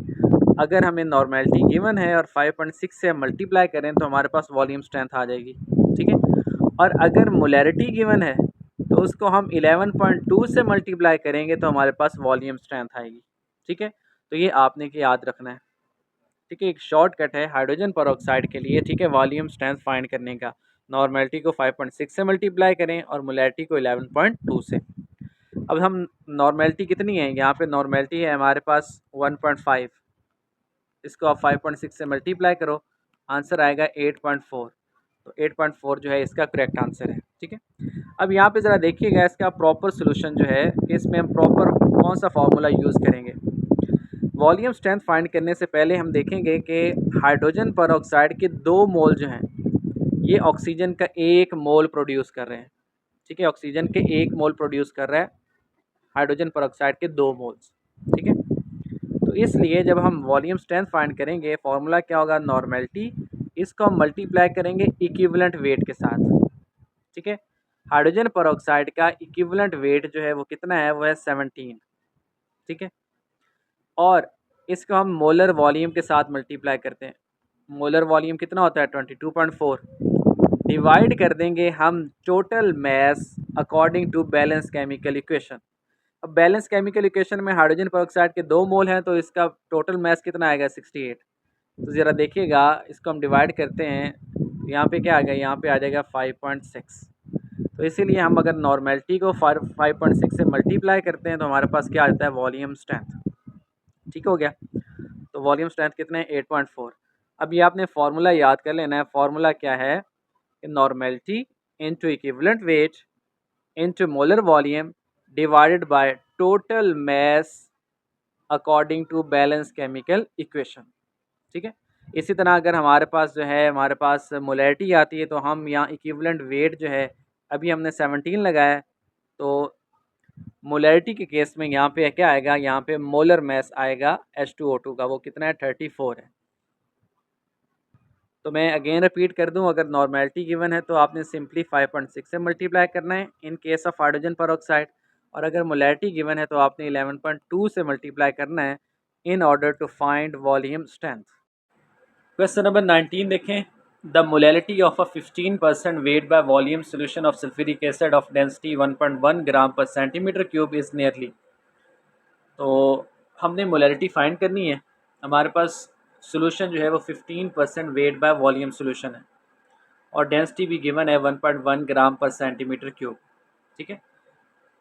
अगर हमें नॉर्मेलिटी गिवन है और 5.6 से मल्टीप्लाई करें तो हमारे पास वॉल्यूम स्ट्रेंथ आ जाएगी। ठीक है, और अगर मोलैरिटी गिवन है तो उसको हम 11.2 से मल्टीप्लाई करेंगे तो हमारे पास वॉल्यूम स्ट्रेंथ आएगी। ठीक है, तो ये आपने की याद रखना है। ठीक है, एक शॉर्टकट है हाइड्रोजन परऑक्साइड के लिए। ठीक है, वॉल्यूम स्ट्रेंथ फाइंड करने का, नॉर्मेलिटी को 5.6 से मल्टीप्लाई करें और मोलैरिटी को 11.2 से। अब हम नॉर्मेलिटी कितनी है, यहाँ पे नॉर्मेलिटी है हमारे पास 1.5, इसको आप 5.6 से मल्टीप्लाई करो, आंसर आएगा 8.4। तो 8.4 जो है इसका करेक्ट आंसर है। ठीक है, अब यहाँ पे ज़रा देखिएगा इसका प्रॉपर सोल्यूशन जो है कि इसमें हम प्रॉपर कौन सा फार्मूला यूज़ करेंगे। वॉल्यूम स्ट्रेंथ फाइंड करने से पहले हम देखेंगे कि हाइड्रोजन परऑक्साइड के 2 मोल जो हैं ये ऑक्सीजन का 1 मोल प्रोड्यूस कर रहे हैं। ठीक है, ऑक्सीजन के 1 मोल प्रोड्यूस कर रहा है हाइड्रोजन परऑक्साइड के 2 मोल्स। ठीक है, तो इसलिए जब हम वॉल्यूम स्ट्रेंथ फाइंड करेंगे फॉर्मूला क्या होगा, नॉर्मेलिटी, इसको हम मल्टीप्लाई करेंगे इक्विवेलेंट वेट के साथ। ठीक है, हाइड्रोजन परऑक्साइड का इक्विवेलेंट वेट जो है वो कितना है, वो है 17। ठीक है, और इसको हम मोलर वॉल्यूम के साथ मल्टीप्लाई करते हैं। मोलर वॉल्यूम कितना होता है, 22.4। डिवाइड कर देंगे हम total mass according to balance chemical equation. अब बैलेंस केमिकल इक्वेशन में हाइड्रोजन परऑक्साइड के 2 मोल हैं तो इसका टोटल मैस कितना आएगा, 68। तो ज़रा देखिएगा इसको हम डिवाइड करते हैं, यहाँ पे क्या आ गया, यहाँ पे आ जाएगा 5.6। तो इसीलिए हम अगर नॉर्मेलिटी को 5.6 से मल्टीप्लाई करते हैं तो हमारे पास क्या आता है, वॉल्यूम स्ट्रेंथ। ठीक हो गया, तो वॉल्यूम स्ट्रेंथ कितने हैं, 8.4। अब ये आपने फार्मूला याद कर लेना है। फार्मूला क्या है, normality into equivalent weight into molar volume divided by total mass according to balance chemical equation. ठीक है, इसी तरह अगर हमारे पास जो है हमारे पास मोलैरिटी आती है तो हम यहाँ इक्विवेलेंट वेट जो है अभी हमने 17 लगाया है, तो मोलैरिटी के केस में यहाँ पे क्या आएगा, यहाँ पे मोलर मास आएगा H2O2 का, वो कितना है 34 है। तो मैं अगेन रिपीट कर दूं, अगर नॉर्मेलिटी गिवन है तो आपने सिंपली 5.6 से मल्टीप्लाई करना है इन केस ऑफ हाइड्रोजन पेरोक्साइड, और अगर मोलैरिटी गिवन है तो आपने 11.2 से मल्टीप्लाई करना है in order to find volume strength. Question number 19 देखें, the molarity of a 15% weight by volume solution of sulphuric acid of density 1.1 gram per centimetre cube is nearly. तो हमने मोलैरिटी फाइंड करनी है, हमारे पास सोल्यूशन जो है वो 15% वेट बाय वॉल्यूम सोल्यूशन है और डेंसिटी भी गिवन है 1.1 ग्राम पर सेंटीमीटर क्यूब। ठीक है,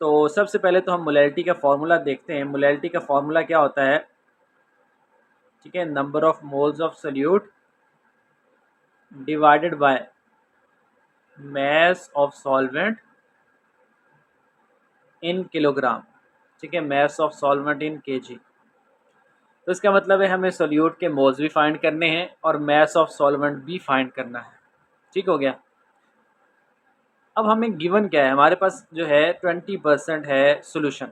तो सबसे पहले तो हम मोलैरिटी का फार्मूला देखते हैं। मोलैरिटी का फार्मूला क्या होता है, ठीक है, number of moles of solute divided by mass of solvent in kilogram. ठीक है, mass of solvent in KG. तो इसका मतलब है हमें सोल्यूट के मोल्स भी फाइंड करने हैं और मास ऑफ सॉल्वेंट भी फाइंड करना है। ठीक हो गया। अब हमें गिवन क्या है, हमारे पास जो है 20% है सोल्यूशन।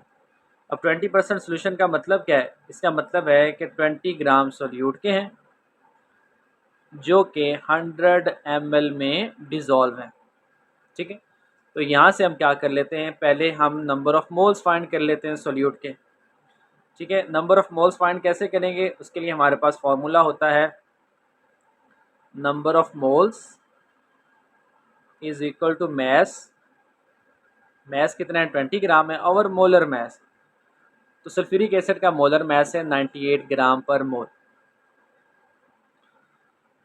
अब 20% सोल्यूशन का मतलब क्या है, इसका मतलब है कि 20 ग्राम सोल्यूट के हैं जो कि 100 ml में डिज़ोल्व हैं। ठीक है, तो यहाँ से हम क्या कर लेते हैं, पहले हम नंबर ऑफ़ मोल्स फाइंड कर लेते हैं सोल्यूट के। ठीक है, नंबर ऑफ़ मोल्स फाइंड कैसे करेंगे, उसके लिए हमारे पास फॉर्मूला होता है number of moles is equal to mass. Mass कितना है 20 ग्राम है, और मोलर मास, तो सल्फ्यूरिक एसिड का मोलर मास है 98 ग्राम पर मोल।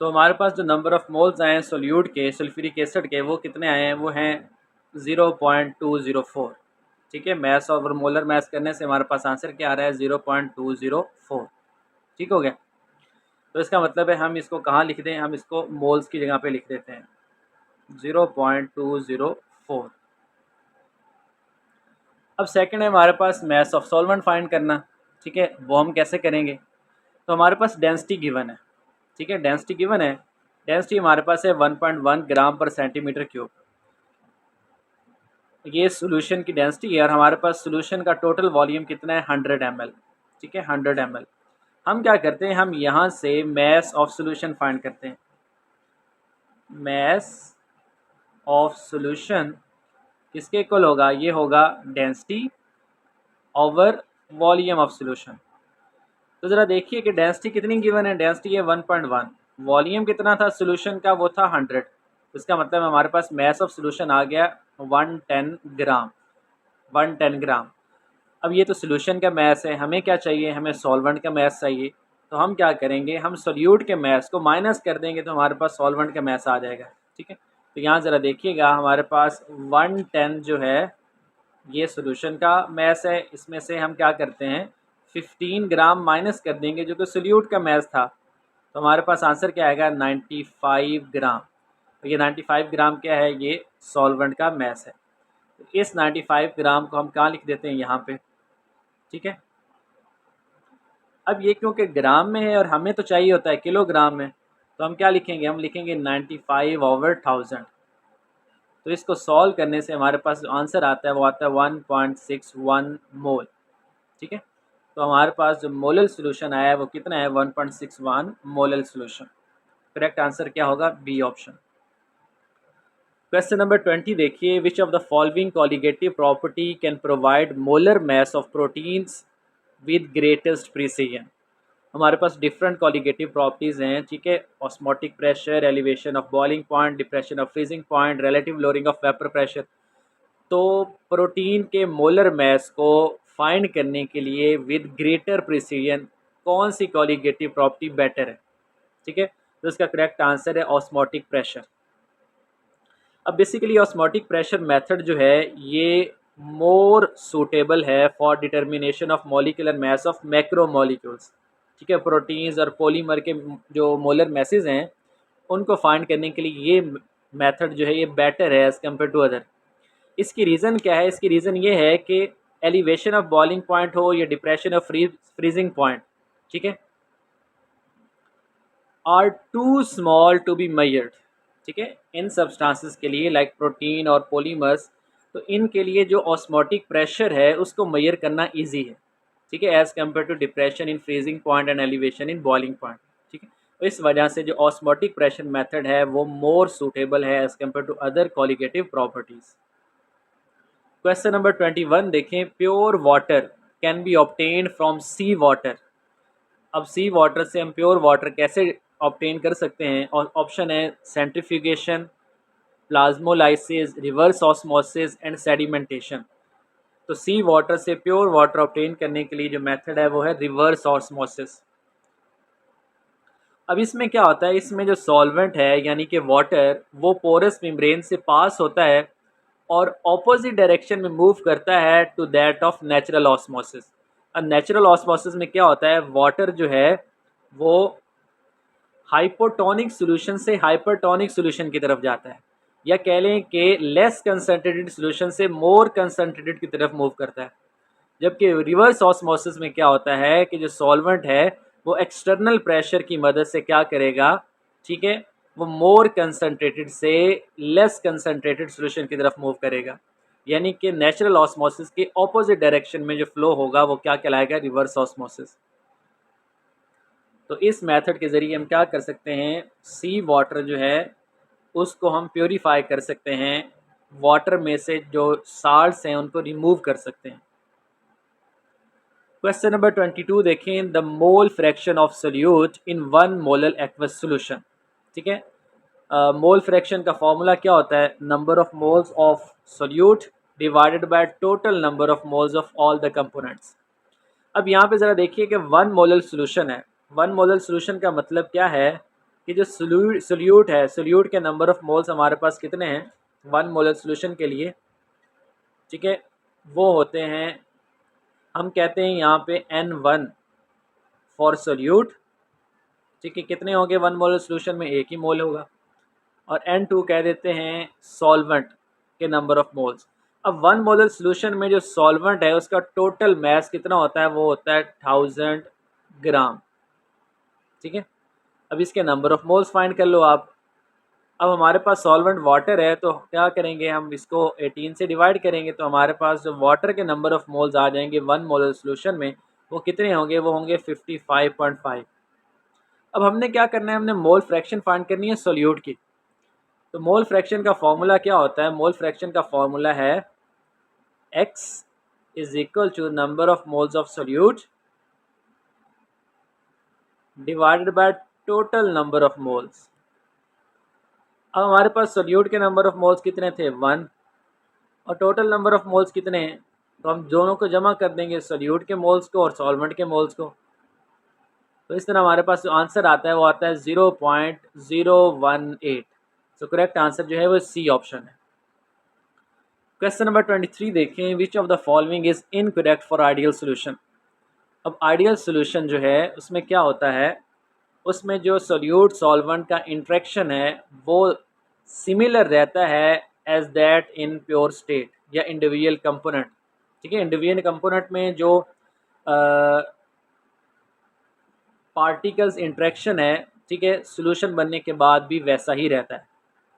तो हमारे पास जो नंबर ऑफ़ मोल्स आए हैं सोल्यूट के सल्फ्यूरिक एसिड के, वो कितने आए हैं, वो हैं 0.204। ठीक है, मास और मोलर मास करने से हमारे पास आंसर क्या आ रहा है 0.204। ठीक हो गया। तो इसका मतलब है हम इसको कहाँ लिख दें, हम इसको मोल्स की जगह पे लिख देते हैं 0.204। अब सेकंड है हमारे पास मास ऑफ सॉल्वेंट फाइंड करना। ठीक है, वो हम कैसे करेंगे, तो हमारे पास डेंसिटी गिवन है। ठीक है, डेंसिटी गिवन है, डेंसिटी हमारे पास है 1.1 ग्राम पर सेंटीमीटर क्यूब। ये सोल्यूशन की डेंसिटी है और हमारे पास सोल्यूशन का टोटल वॉल्यूम कितना है 100 ml। ठीक है, 100 ml। हम क्या करते हैं, हम यहाँ से मास ऑफ सोल्यूशन फाइंड करते हैं। मास ऑफ सोल्यूशन किसके इक्वल होगा, ये होगा density over volume of solution. तो ज़रा देखिए कि डेंसिटी कितनी गिवन है, डेंसिटी है 1.1, वॉल्यूम कितना था सोल्यूशन का, वो था 100। इसका मतलब हमारे पास मास ऑफ सोल्यूशन आ गया 110 ग्राम। 110 ग्राम। अब ये तो सोल्यूशन का मास है, हमें क्या चाहिए, हमें सॉल्वेंट का मास चाहिए। तो हम क्या करेंगे, हम सोल्यूट के मास को माइनस कर देंगे तो हमारे पास सॉल्वेंट का मास आ जाएगा। ठीक है, तो यहाँ ज़रा देखिएगा हमारे पास 110 जो है ये सोल्यूशन का मास है, इसमें से हम क्या करते हैं 15 ग्राम माइनस कर देंगे जो कि सोल्यूट का मास था, तो हमारे पास आंसर क्या आएगा 95 ग्राम। तो ये 95 ग्राम क्या है, ये सॉल्वेंट का मास है। तो इस 95 ग्राम को हम कहाँ लिख देते हैं, यहाँ पे। ठीक है, अब ये क्योंकि ग्राम में है और हमें तो चाहिए होता है किलोग्राम में, तो हम क्या लिखेंगे, हम लिखेंगे 95/1000। तो इसको सॉल्व करने से हमारे पास जो आंसर आता है वो आता है 1.61 मोल। ठीक है, तो हमारे पास जो मोलल सोल्यूशन आया है वो कितना है 1.61 मोलल सोल्यूशन। करेक्ट आंसर क्या होगा, बी ऑप्शन। क्वेश्चन नंबर 20 देखिए, विच of the following colligative property can provide molar mass of proteins with greatest precision. हमारे पास डिफरेंट कॉलिगेटिव प्रॉपर्टीज़ हैं। ठीक है, osmotic pressure, elevation of boiling point, depression of freezing point, relative lowering of vapour pressure. तो protein के molar mass को find करने के लिए विद ग्रेटर प्रिसीजन कौन सी कॉलिगेटिव प्रॉपर्टी बेटर है। ठीक है, तो इसका करेक्ट आंसर है ऑस्मोटिक प्रेशर। अब बेसिकली ऑस्मोटिक प्रेशर मेथड जो है ये मोर सूटेबल है for determination of molecular mass of macro molecules. ठीक है, प्रोटीन्स और पॉलीमर के जो मोलर मैसेज हैं उनको फाइंड करने के लिए ये मेथड जो है ये बेटर है एज़ कम्पेयर टू अदर। इसकी रीज़न क्या है, इसकी रीज़न ये है कि एलिवेशन ऑफ बॉइलिंग पॉइंट हो या डिप्रेशन ऑफ फ्रीजिंग पॉइंट, ठीक है, are too small to be measured, ठीक है, इन सब्सटेंसेस के लिए लाइक प्रोटीन और पॉलीमर्स, तो इनके लिए जो ऑस्मोटिक प्रेशर है उसको मेजर करना इजी है, ठीक है, as compare to depression in freezing point and elevation in boiling point, ठीक है। तो इस वजह से जो ऑस्मोटिक प्रेशर मेथड है वो मोर सूटेबल है as compare to other colligative properties. Question number 21 देखें, pure water can be obtained from sea water. अब सी वाटर से हम प्योर वाटर कैसे ऑब्टेन कर सकते हैं, और ऑप्शन है centrifugation, plasmolysis, reverse osmosis and sedimentation. तो सी वाटर से प्योर वाटर ऑब्टेन करने के लिए जो मेथड है वो है रिवर्स ऑस्मोसिस। अब इसमें क्या होता है, इसमें जो सॉल्वेंट है यानी कि वाटर वो पोरस मेम्ब्रेन से पास होता है और ऑपोजिट डायरेक्शन में मूव करता है to that of natural osmosis. अब नेचुरल ऑस्मोसिस में क्या होता है, वाटर जो है वो हाइपोटोनिक सॉल्यूशन से हाइपरटोनिक सॉल्यूशन की तरफ जाता है, या कह लें कि लेस कंसनट्रेटेड सॉल्यूशन से मोर कंसनट्रेटेड की तरफ मूव करता है। जबकि रिवर्स ऑस्मोसिस में क्या होता है कि जो सॉल्वेंट है वो एक्सटर्नल प्रेशर की मदद से क्या करेगा, ठीक है, वो मोर कंसनट्रेटेड से लेस कंसनट्रेटेड सॉल्यूशन की तरफ मूव करेगा, यानी कि नेचुरल ऑस्मोसिस के ऑपोजिट डायरेक्शन में जो फ्लो होगा वो क्या कहलाएगा, रिवर्स ऑस्मोसिस। तो इस मेथड के ज़रिए हम क्या कर सकते हैं, सी वाटर जो है उसको हम प्योरीफाई कर सकते हैं, वाटर में से जो साल्ट्स हैं उनको रिमूव कर सकते हैं। क्वेश्चन नंबर 22 देखें, the mole fraction of solute in 1 molar aqueous solution, ठीक है। मोल फ्रैक्शन का फॉर्मूला क्या होता है, number of moles of solute divided by total number of moles of all the components. अब यहाँ पे ज़रा देखिए कि 1 मोलर सोल्यूशन है, 1 मोलर सोल्यूशन का मतलब क्या है कि जो सोल्यूट है, सोल्यूट के नंबर ऑफ मोल्स हमारे पास कितने हैं 1 मोलर सोल्यूशन के लिए, ठीक है, वो होते हैं, हम कहते हैं यहाँ पे N1 फॉर सोल्यूट, ठीक है, कितने होंगे 1 मोलर सोल्यूशन में, एक ही मोल होगा, और N2 कह देते हैं सॉल्वेंट के नंबर ऑफ मोल्स। अब 1 मोलर सोल्यूशन में जो सॉल्वेंट है उसका टोटल मैस कितना होता है, वो होता है 1000 ग्राम, ठीक है। अब इसके नंबर ऑफ मोल्स फाइंड कर लो आप। अब हमारे पास सॉल्वेंट वाटर है तो क्या करेंगे, हम इसको 18 से डिवाइड करेंगे तो हमारे पास जो वाटर के नंबर ऑफ मोल्स आ जाएंगे 1 मोलर सोल्यूशन में, वो कितने होंगे, वो होंगे 55.5। अब हमने क्या करना है, हमने मोल फ्रैक्शन फाइंड करनी है सोल्यूट की। तो मोल फ्रैक्शन का फॉर्मूला क्या होता है, मोल फ्रैक्शन का फॉर्मूला है x is equal to number of moles of solute divided by total number of moles. अब हमारे पास सोल्यूट के नंबर ऑफ मोल्स कितने थे 1, और टोटल नंबर ऑफ मोल्स कितने हैं, तो हम दोनों को जमा कर देंगे, सोल्यूट के मोल्स को और सॉल्वेंट के मोल्स को। तो इस तरह हमारे पास जो आंसर आता है वो आता है 0.018। तो करेक्ट आंसर जो है वो सी ऑप्शन है। क्वेश्चन नंबर 23 देखें, which of the following is incorrect for ideal solution. अब आइडियल सोल्यूशन जो है उसमें क्या होता है, उसमें जो सोल्यूट सॉल्वेंट का इंट्रैक्शन है वो सिमिलर रहता है as that in pure state या इंडिविजुअल कंपोनेंट, ठीक है। इंडिविजुअल कंपोनेंट में जो पार्टिकल्स इंट्रैक्शन है, ठीक है, सोल्यूशन बनने के बाद भी वैसा ही रहता है,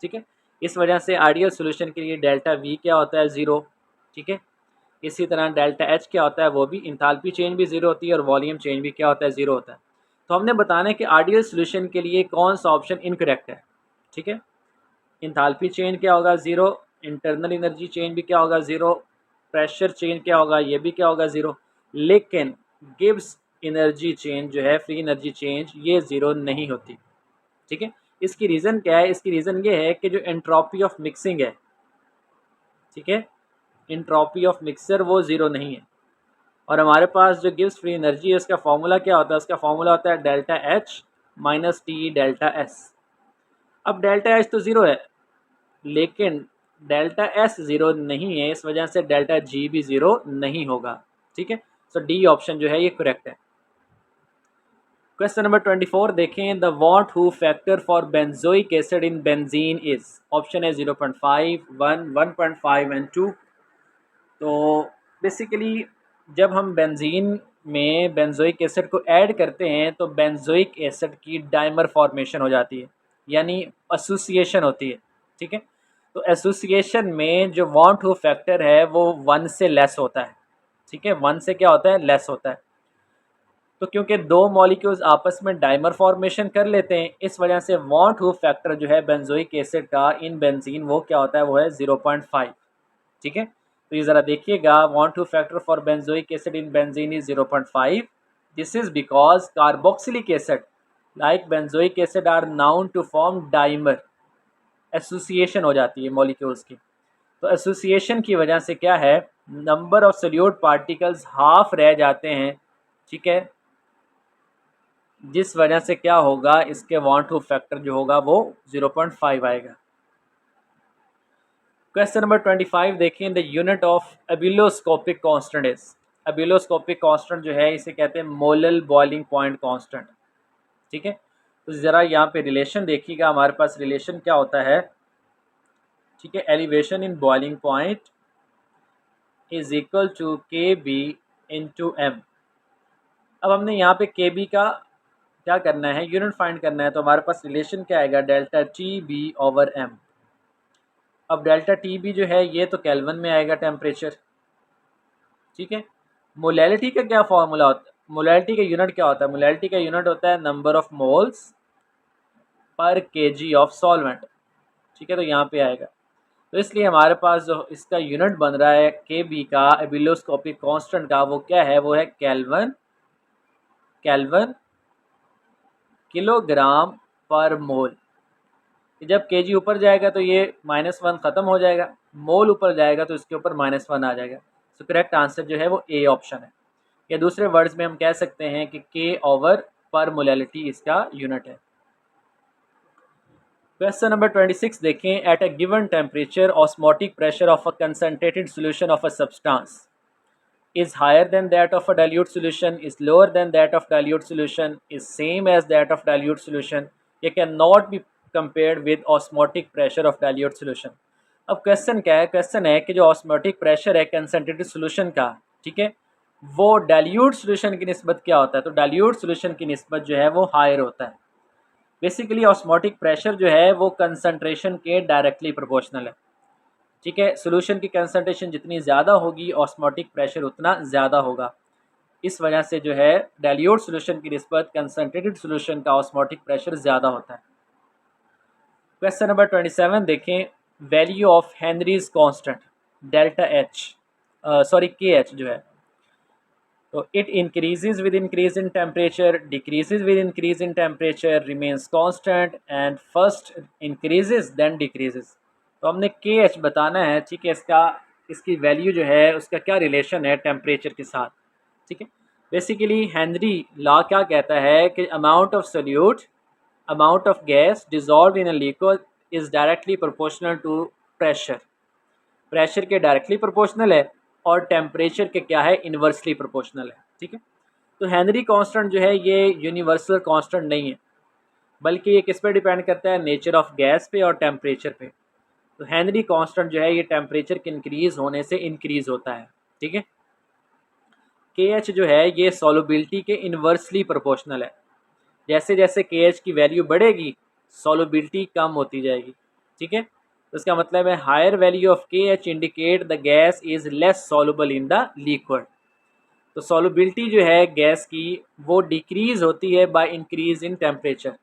ठीक है। इस वजह से आइडियल सोल्यूशन के लिए डेल्टा वी क्या होता है 0, ठीक है। इसी तरह डेल्टा एच क्या होता है, वो भी इंथाल्पी चेंज भी 0 होती है और वॉल्यूम चेंज भी क्या होता है 0 होता है। तो हमने बताना है कि आइडियल सोल्यूशन के लिए कौन सा ऑप्शन इनकरेक्ट है, ठीक है। इंथाल्पी चेंज क्या होगा 0, इंटरनल एनर्जी चेंज भी क्या होगा 0, प्रेशर चेंज क्या होगा, ये भी क्या होगा 0, लेकिन गिब्स एनर्जी चेंज जो है, फ्री एनर्जी चेंज, ये 0 नहीं होती, ठीक है। इसकी रीज़न क्या है, इसकी रीज़न ये है कि जो एंट्रोपी ऑफ मिक्सिंग है, ठीक है, एंट्रोपी ऑफ मिक्सर वो 0 नहीं है। और हमारे पास जो गिव्स फ्री एनर्जी है उसका फॉर्मूला क्या होता है, उसका फॉर्मूला होता है delta H minus T delta S. अब डेल्टा एच तो 0 है लेकिन डेल्टा एस 0 नहीं है, इस वजह से डेल्टा जी भी 0 नहीं होगा, ठीक है। सो डी ऑप्शन जो है ये करेक्ट है। क्वेश्चन नंबर 24 देखें, the what who factor for benzoic acid in benzene is, option है 0.5, 1, 1.5 एंड 2। तो बेसिकली जब हम बेंजीन में बेंजोइक एसिड को ऐड करते हैं तो बेंजोइक एसिड की डाइमर फॉर्मेशन हो जाती है, यानी एसोसिएशन होती है। ठीक है, तो एसोसिएशन में जो बॉन्ड टू फैक्टर है वो 1 से लेस होता है। ठीक है, 1 से क्या होता है, लेस होता है। तो क्योंकि दो मॉलिक्यूल्स आपस में डाइमर फॉर्मेशन कर लेते हैं, इस वजह से बॉन्ड टू फैक्टर जो है बेंजोइक एसिड का इन बेंजीन वो क्या होता है, वो है 0.5। ठीक है, तो ये ज़रा देखिएगा, 1 2 factor for benzoic acid in benzene is 0.5। This is because carboxylic acid like benzoic acid are known to form dimer, association हो जाती है मॉलिक्यूल्स की। तो एसोसिएशन की वजह से क्या है, number of solute particles half रह जाते हैं। ठीक है, जिस वजह से क्या होगा, इसके 1 2 फैक्टर जो होगा वो 0.5 आएगा। क्वेश्चन नंबर 25 देखें, the unit of ebullioscopic constant is. Ebullioscopic constant जो है इसे कहते हैं मोलल बॉइलिंग पॉइंट कांस्टेंट। ठीक है, तो ज़रा यहाँ पे रिलेशन देखिएगा, हमारे पास रिलेशन क्या होता है। ठीक है, elevation in boiling point is equal to K B into M. अब हमने यहाँ पे के बी का क्या करना है, यूनिट फाइंड करना है, तो हमारे पास रिलेशन क्या आएगा, delta T B over M. अब डेल्टा टी बी जो है ये तो केल्विन में आएगा टेम्परेचर। ठीक है, मोलैलिटी का क्या फॉर्मूला होता है, मोलैलिटी का यूनिट क्या होता है, मोलैलिटी का यूनिट होता है number of moles per KG of solvent. ठीक है, तो यहाँ पे आएगा, तो इसलिए हमारे पास जो इसका यूनिट बन रहा है के बी का एबिलोस्कोपिक कांस्टेंट का, वो क्या है, वो है केल्विन, केल्विन किलोग्राम पर मोल। जब के जी ऊपर जाएगा तो ये -1 ख़त्म हो जाएगा, मोल ऊपर जाएगा तो इसके ऊपर -1 आ जाएगा। तो करेक्ट आंसर जो है वो ए ऑप्शन है, या दूसरे वर्ड्स में हम कह सकते हैं कि के ओवर पर मोलैलिटी इसका यूनिट है। क्वेश्चन नंबर 26 देखें, at a given temperature osmotic pressure of a concentrated solution of a substance is higher than that of a dilute solution, is lower than that of dilute solution, is same as that of dilute solution, ये cannot be compared with osmotic pressure of dilute solution। अब question क्या है, question है कि जो osmotic pressure है concentrated solution का, ठीक है, वो डाइल्यूट सोल्यूशन की निस्बत क्या होता है, तो डाइल्यूट सोल्यूशन की निस्बत जो है वो हायर होता है। बेसिकली ऑस्मोटिक प्रेशर जो है वो कंसनट्रेशन के डायरेक्टली प्रोपोर्शनल है। ठीक है, सोल्यूशन की कंसनट्रेशन जितनी ज़्यादा होगी ऑस्मोटिक प्रेशर उतना ज़्यादा होगा। इस वजह से जो है डाइल्यूट सोल्यूशन की निस्बत कंसनट्रेटेड सोल्यूशन का ऑस्मोटिक प्रेशर ज़्यादा होता है। क्वेश्चन नंबर 27 देखें, value of Henry's constant delta H, sorry K H जो है, तो it increases with increase in temperature, decreases with increase in temperature, remains constant and first increases then decreases. तो हमने के एच बताना है। ठीक है, इसकी वैल्यू जो है उसका क्या रिलेशन है टेम्परेचर के साथ। ठीक है, बेसिकली हेनरी लॉ क्या कहता है कि amount of solute, amount of gas dissolve in a liquid is directly proportional to pressure. Pressure के डायरेक्टली प्रोपोर्शनल है और टेम्परेचर के क्या है, इन्वर्सली प्रोपोर्शनल है। ठीक है, तो हेनरी कांस्टेंट जो है ये यूनिवर्सल कांस्टेंट नहीं है, बल्कि ये किस पे डिपेंड करता है, नेचर ऑफ गैस पे और टेम्परेचर पे। तो हेनरी कांस्टेंट जो है ये टेम्परेचर के इंक्रीज होने से इंक्रीज होता है। ठीक है, के एच जो है ये सॉल्युबिलिटी के इन्वर्सली प्रोपोर्शनल है। जैसे जैसे के एच की वैल्यू बढ़ेगी सॉल्युबिलिटी कम होती जाएगी। ठीक है, तो इसका मतलब है हायर वैल्यू ऑफ के H indicate the gas is less soluble in the liquid. तो सॉल्युबिलिटी जो है गैस की वो डिक्रीज होती है बाय इंक्रीज इन टेम्परेचर।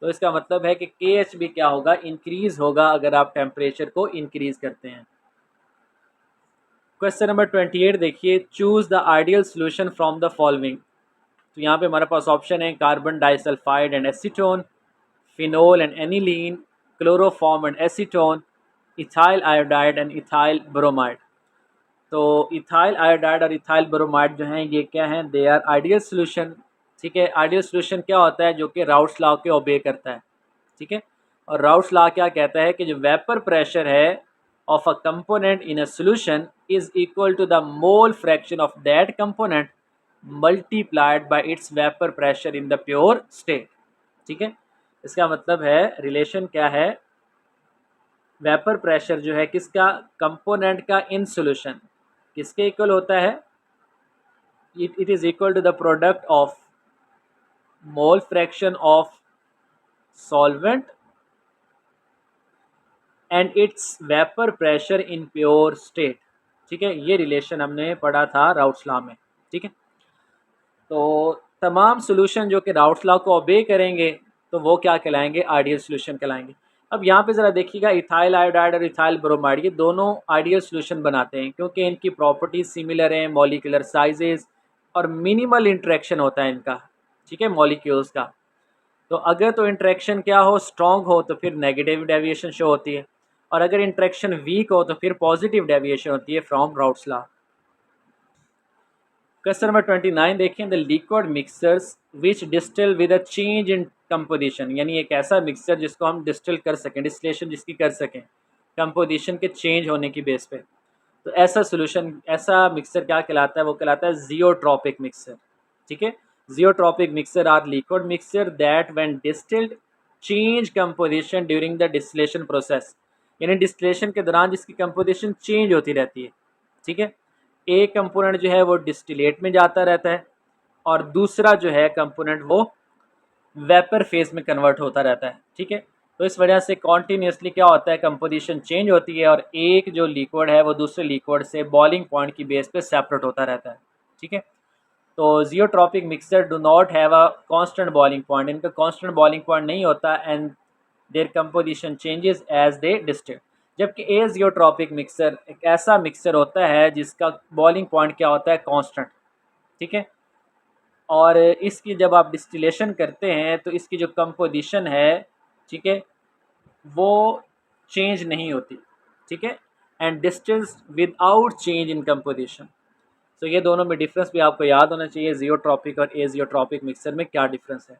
तो इसका मतलब है कि के एच भी क्या होगा, इंक्रीज होगा अगर आप टेम्परेचर को इंक्रीज करते हैं। क्वेश्चन नंबर 28 देखिए, choose the ideal solution from the following. तो यहाँ पे हमारे पास ऑप्शन है carbon disulphide and acetone, phenol and aniline, chloroform and acetone, ethyl iodide and ethyl bromide. तो इथाइल आयोडाइड और इथाइल ब्रोमाइड जो हैं ये क्या हैं, दे आर आइडियल सोल्यूशन। ठीक है, आइडियल सोल्यूशन क्या होता है, जो कि राउट्स लॉ के ओबे करता है। ठीक है, और राउट्स लॉ क्या कहता है कि जो वेपर प्रेशर है of a component in a solution is equal to the mole fraction of that component multiplied by its vapour pressure in the pure state. ठीक है, इसका मतलब है रिलेशन क्या है, वेपर प्रेशर जो है किसका, कंपोनेंट का इन सोल्यूशन, किसके इक्वल होता है? It is equal to the product of mole fraction of solvent and its vapour pressure in pure state. ठीक है, ये रिलेशन हमने पढ़ा था राउट्स लॉ में। ठीक है, तो तमाम सॉल्यूशन जो कि राउट्स लॉ को ओबे करेंगे तो वो क्या कहलाएंगे? आइडियल सॉल्यूशन कहलाएंगे। अब यहाँ पे ज़रा देखिएगा, इथाइल आयोडाइड और इथाइल ब्रोमाइड ये दोनों आइडियल सॉल्यूशन बनाते हैं क्योंकि इनकी प्रॉपर्टीज सिमिलर हैं, मॉलिक्यूलर साइजेस और मिनिमल इंटरेक्शन होता है इनका। ठीक है, मॉलिक्यूल्स का। तो अगर तो इंटरेक्शन क्या हो, स्ट्रॉन्ग हो, तो फिर नेगेटिव डेविएशन शो होती है, और अगर इंटरेक्शन वीक हो तो फिर पॉजिटिव डेविएशन होती है from routes law. Question number 29 देखें, the liquid mixers which distil with a change in composition, यानी एक ऐसा मिक्सर जिसको हम डिस्टिल कर सकें, डिस्टिलेशन जिसकी कर सकें कंपोजिशन के चेंज होने की बेस पे। तो ऐसा सोल्यूशन, ऐसा मिक्सर क्या कहलाता है? वो कहलाता है जियोट्रॉपिक मिक्सर। ठीक है, zeotropic mixer are liquid mixer that when distilled change composition during the distillation process, यानी डिस्टिलेशन के दौरान जिसकी कंपोजिशन चेंज होती रहती है। ठीक है, एक कंपोनेंट जो है वो डिस्टिलेट में जाता रहता है और दूसरा जो है कंपोनेंट वो वेपर फेज में कन्वर्ट होता रहता है। ठीक है, तो इस वजह से कॉन्टीन्यूसली क्या होता है, कंपोजिशन चेंज होती है और एक जो लिक्विड है वो दूसरे लिक्विड से बॉइलिंग पॉइंट की बेस पे सेपरेट होता रहता है। ठीक है, तो zeotropic mixer do not have a constant boiling point, इनका कांस्टेंट बॉइलिंग पॉइंट नहीं होता and their composition changes as they distil. जबकि एजियोट्रॉपिक मिक्सर एक ऐसा मिक्सर होता है जिसका बॉइलिंग पॉइंट क्या होता है? कांस्टेंट। ठीक है, और इसकी जब आप डिस्टिलेशन करते हैं तो इसकी जो कंपोजिशन है, ठीक है, वो चेंज नहीं होती। ठीक है, and distils without change in composition. तो ये दोनों में डिफरेंस भी आपको याद होना चाहिए, जियोट्रॉपिक और एजियोट्रॉपिक मिक्सर में क्या डिफरेंस है।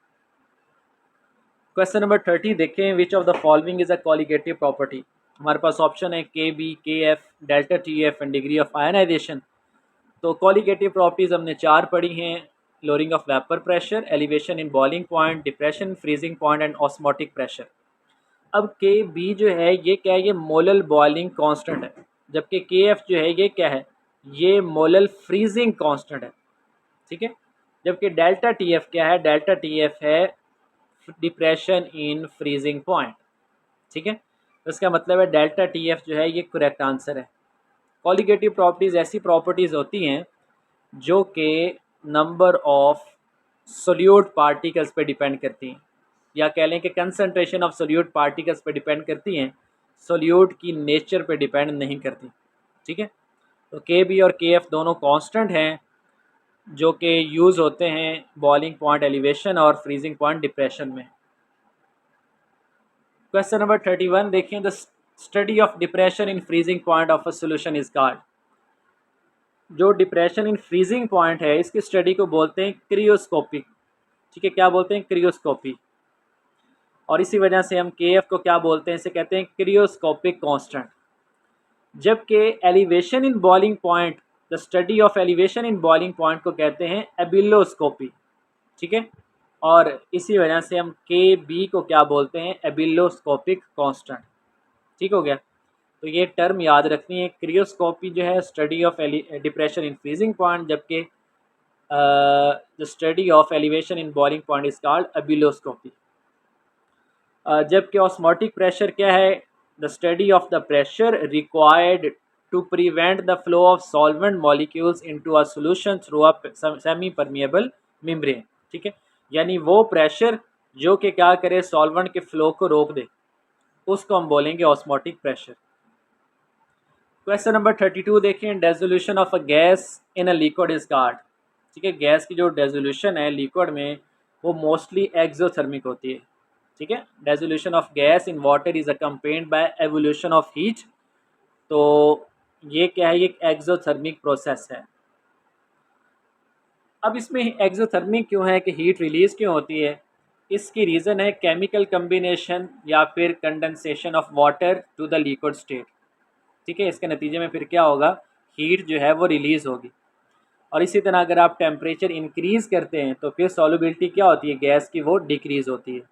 क्वेश्चन नंबर 30 देखें, which of the following is a colligative property. हमारे पास ऑप्शन है K B, K F, delta T F and degree of ionisation. तो कॉलिगेटिव प्रॉपर्टीज हमने 4 पढ़ी हैं, lowering of vapour pressure, elevation in boiling point, depression freezing point and osmotic pressure. अब K B जो है ये क्या है? ये मोलल बॉइलिंग कांस्टेंट है, जबकि के एफ जो है ये क्या है? ये मोलल फ्रीजिंग कांस्टेंट है। ठीक है, जबकि डेल्टा टी एफ क्या है? डेल्टा टी एफ है डिप्रेशन इन फ्रीजिंग पॉइंट। ठीक है, तो इसका मतलब है डेल्टा टी एफ जो है ये करेक्ट आंसर है। कॉलिगेटिव प्रॉपर्टीज़ ऐसी प्रॉपर्टीज़ होती हैं जो कि नंबर ऑफ सोल्यूट पार्टिकल्स पे डिपेंड करती हैं, या कह लें कि कंसंट्रेशन ऑफ सोल्यूट पार्टिकल्स पे डिपेंड करती हैं, सोल्यूट की नेचर पे डिपेंड नहीं करती। ठीक है, तो के बी और के एफ दोनों कांस्टेंट हैं जो कि यूज़ होते हैं बॉइलिंग पॉइंट एलिवेशन और फ्रीजिंग पॉइंट डिप्रेशन में। क्वेश्चन नंबर 31 देखें, the study of depression in freezing point of a solution is called. जो डिप्रेशन इन फ्रीजिंग पॉइंट है इसकी स्टडी को बोलते हैं क्रियोस्कोपी। ठीक है, क्या बोलते हैं? क्रियोस्कोपी। और इसी वजह से हम के एफ को क्या बोलते हैं? इसे कहते हैं क्रियोस्कोपिक कांस्टेंट। जबकि elevation in boiling point, the study of elevation in boiling point को कहते हैं एबिलोस्कोपी। ठीक है, और इसी वजह से हम के बी को क्या बोलते हैं? एबिलोस्कोपिक कांस्टेंट। ठीक हो गया, तो ये टर्म याद रखनी है। क्रियोस्कोपी जो है study of depression in freezing point, जबकि the study of elevation in boiling point is called ebullioscopy. जबकि ऑस्मोटिक प्रेशर क्या है? The study of the pressure required to prevent the flow of solvent molecules into a solution through a semi permeable membrane. ठीक है, यानी वो pressure जो कि क्या करे? सॉल्वेंट के फ्लो को रोक दे, उसको हम बोलेंगे ऑस्मोटिक प्रेशर। क्वेश्चन नंबर 32 देखें, dissolution of a gas in a liquid is called. ठीक है, गैस की जो डेजोल्यूशन है लिक्विड में वो मोस्टली एक्सोथर्मिक होती है। ठीक है, dissolution of gas in water is accompanied by evolution of heat. तो ये क्या है? ये एक्सोथर्मिक प्रोसेस है। अब इसमें एक्सोथर्मिक क्यों है कि हीट रिलीज क्यों होती है? इसकी रीज़न है केमिकल कम्बिनेशन या फिर condensation of water to the liquid state. ठीक है, इसके नतीजे में फिर क्या होगा? हीट जो है वो रिलीज़ होगी। और इसी तरह अगर आप टेम्परेचर इंक्रीज़ करते हैं तो फिर सॉल्युबिलिटी क्या होती है गैस की? वो डिक्रीज़ होती है।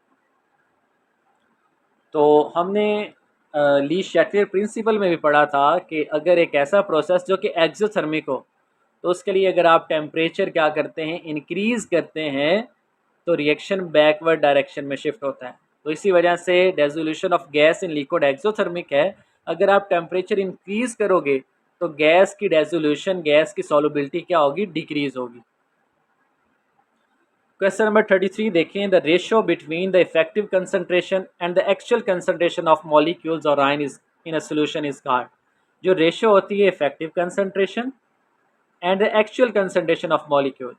तो हमने ली शैटियर प्रिंसिपल में भी पढ़ा था कि अगर एक ऐसा प्रोसेस जो कि एक्सोथर्मिक हो, तो उसके लिए अगर आप टेम्परेचर क्या करते हैं, इंक्रीज़ करते हैं, तो रिएक्शन बैकवर्ड डायरेक्शन में शिफ्ट होता है। तो इसी वजह से dissolution of gas in liquid exothermic है। अगर आप टेम्परेचर इंक्रीज़ करोगे तो गैस की डेसोल्यूशन, गैस की सॉल्युबिलिटी क्या होगी, डिक्रीज़ होगी। क्वेश्चन नंबर 33 देखें, the ratio between the effective concentration and the actual concentration of molecules और ion is in a solution is called. जो रेशियो होती है effective concentration and the actual concentration of molecule,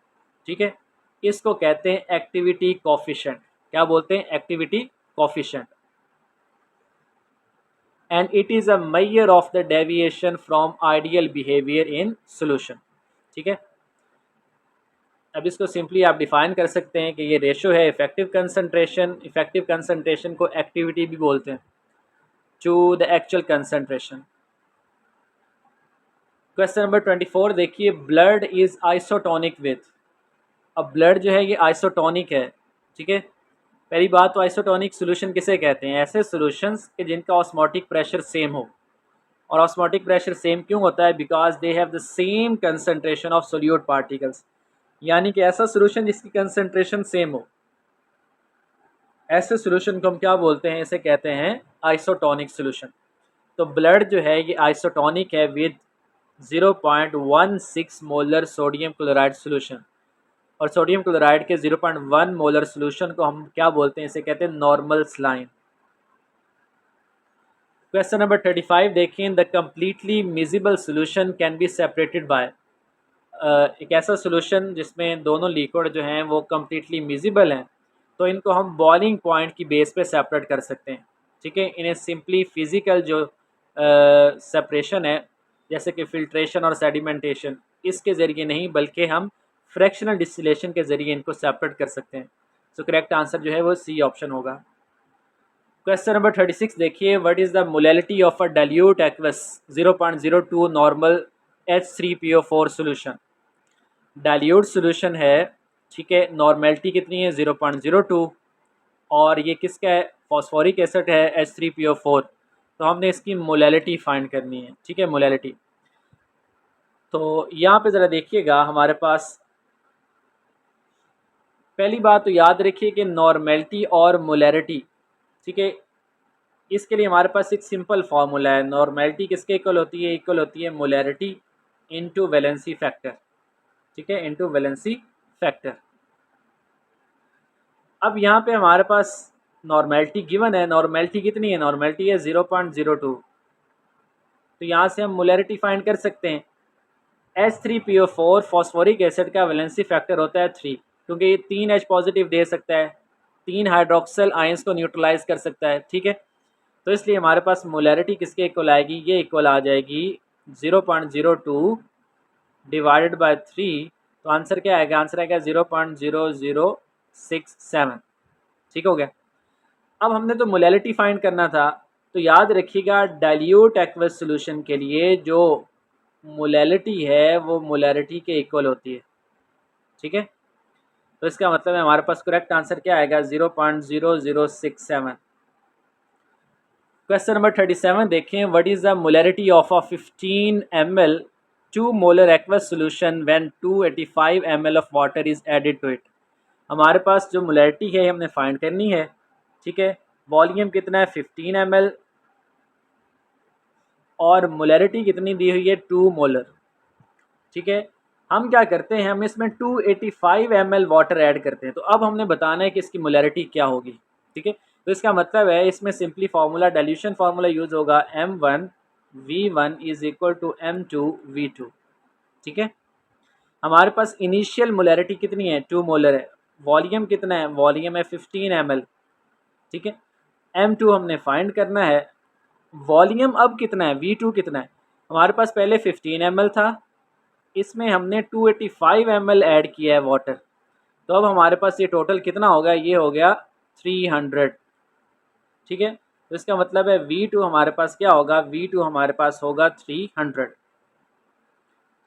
ठीक है, इसको कहते हैं एक्टिविटी कोफिशिएंट। क्या बोलते हैं, activity coefficient. And it is a measure of the deviation from ideal behaviour in solution. ठीक है, अब इसको सिंपली आप डिफाइन कर सकते हैं कि ये रेशो है इफेक्टिव कंसंट्रेशन, इफेक्टिव कंसंट्रेशन को एक्टिविटी भी बोलते हैं, to the actual concentration. Question number 24 देखिए, ब्लड इज आइसोटोनिक विथ। अब ब्लड जो है ये आइसोटोनिक है, ठीक है। पहली बात तो आइसोटोनिक सोल्यूशन किसे कहते हैं, ऐसे सोल्यूशंस के जिनका ऑस्मोटिक प्रेशर सेम हो। और ऑस्मोटिक प्रेशर सेम क्यों होता है, because they have the same concentration of solute particles, यानी कि ऐसा सोल्यूशन जिसकी कंसंट्रेशन सेम हो, ऐसे सोल्यूशन को हम क्या बोलते हैं, इसे कहते हैं आइसोटोनिक सोल्यूशन। तो ब्लड जो है ये आइसोटोनिक है with 0.16 molar sodium chloride solution. और सोडियम क्लोराइड के 0.1 मोलर सोल्यूशन को हम क्या बोलते हैं, इसे कहते हैं नॉर्मल स्लाइन। क्वेश्चन नंबर 35 देखिए, the completely miscible solution can be separated by. एक ऐसा सोल्यूशन जिसमें दोनों लिक्विड जो हैं वो कम्प्लीटली मिजिबल हैं, तो इनको हम बॉइलिंग पॉइंट की बेस पे सेपरेट कर सकते हैं। ठीक है, इन्हें सिंपली फिज़िकल जो सेपरेशन है, जैसे कि फिल्ट्रेशन और सेडिमेंटेशन, इसके ज़रिए नहीं बल्कि हम फ्रैक्शनल डिस्टिलेशन के ज़रिए इनको सेपरेट कर सकते हैं। तो करेक्ट आंसर जो है वो सी ऑप्शन होगा। क्वेश्चन नंबर 36 देखिए, what is the molality of a dilute aqueous 0.02 normal H3PO4 solution. Dilute solution है, ठीक है, नॉर्मेलिटी कितनी है 0.02, और ये किसका है, फॉस्फोरिक एसिड है H3PO4। तो हमने इसकी मोलैलिटी फाइंड करनी है, ठीक है, मोलैलिटी। तो यहाँ पे ज़रा देखिएगा, हमारे पास पहली बात तो याद रखिए कि नॉर्मेलिटी और मोलैलिटी, ठीक है, इसके लिए हमारे पास एक सिंपल फार्मूला है। नॉर्मेलिटी किसके इक्वल होती है, इक्वल होती है मोलैलिटी इनटू वैलेंसी फैक्टर, ठीक है, इनटू वैलेंसी फैक्टर। अब यहाँ पे हमारे पास नॉर्मेलिटी गिवन है, नॉर्मेलिटी कितनी है, नॉर्मेलिटी है 0.02। तो यहाँ से हम मोलैरिटी फाइंड कर सकते हैं। H3PO4 फॉस्फोरिक एसिड का वैलेंसी फैक्टर होता है 3, क्योंकि ये 3 H पॉजिटिव दे सकता है, 3 हाइड्रोक्सल आयंस को न्यूट्रलाइज कर सकता है, ठीक है। तो इसलिए हमारे पास मोलैरिटी किसके इक्वल आएगी, ये इक्वल आ जाएगी 0.02 डिवाइडेड बाय 3। तो आंसर क्या आएगा, आंसर आएगा 0.0067। ठीक हो गया। अब हमने तो मोलैलिटी फाइंड करना था, तो याद रखिएगा डाइल्यूट एक्वस सॉल्यूशन के लिए जो मोलैलिटी है वो मोलैरिटी के इक्वल होती है, ठीक है। तो इसका मतलब है हमारे पास करेक्ट आंसर क्या आएगा, 0.0067। क्वेश्चन नंबर 37 देखें, what is the molarity of a 15 ml 2 molar aqueous solution when 285 ml of water is added to it. हमारे पास जो मोलैरिटी है हमने फाइंड करनी है, ठीक है। वॉल्यूम कितना है 15 ml, और मोलैरिटी कितनी दी हुई है 2 मोलर, ठीक है। हम क्या करते हैं, हम इसमें 285 ml वाटर ऐड करते हैं। तो अब हमने बताना है कि इसकी मोलैरिटी क्या होगी, ठीक है। तो इसका मतलब है इसमें simply formula, dilution formula use होगा, M1V1 is equal to M2V2, ठीक है। हमारे पास इनिशियल मोलैरिटी कितनी है, 2 मोलर है। वॉल्यूम कितना है, वॉल्यूम है 15 ml, ठीक है। M2 हमने फाइंड करना है। वॉल्यूम अब कितना है, V2 कितना है, हमारे पास पहले 15 ml था, इसमें हमने 285 ml ऐड किया है वाटर। तो अब हमारे पास ये टोटल कितना हो गया, ये हो गया 300, ठीक है। तो इसका मतलब है V2 हमारे पास क्या होगा, V2 हमारे पास होगा 300। तो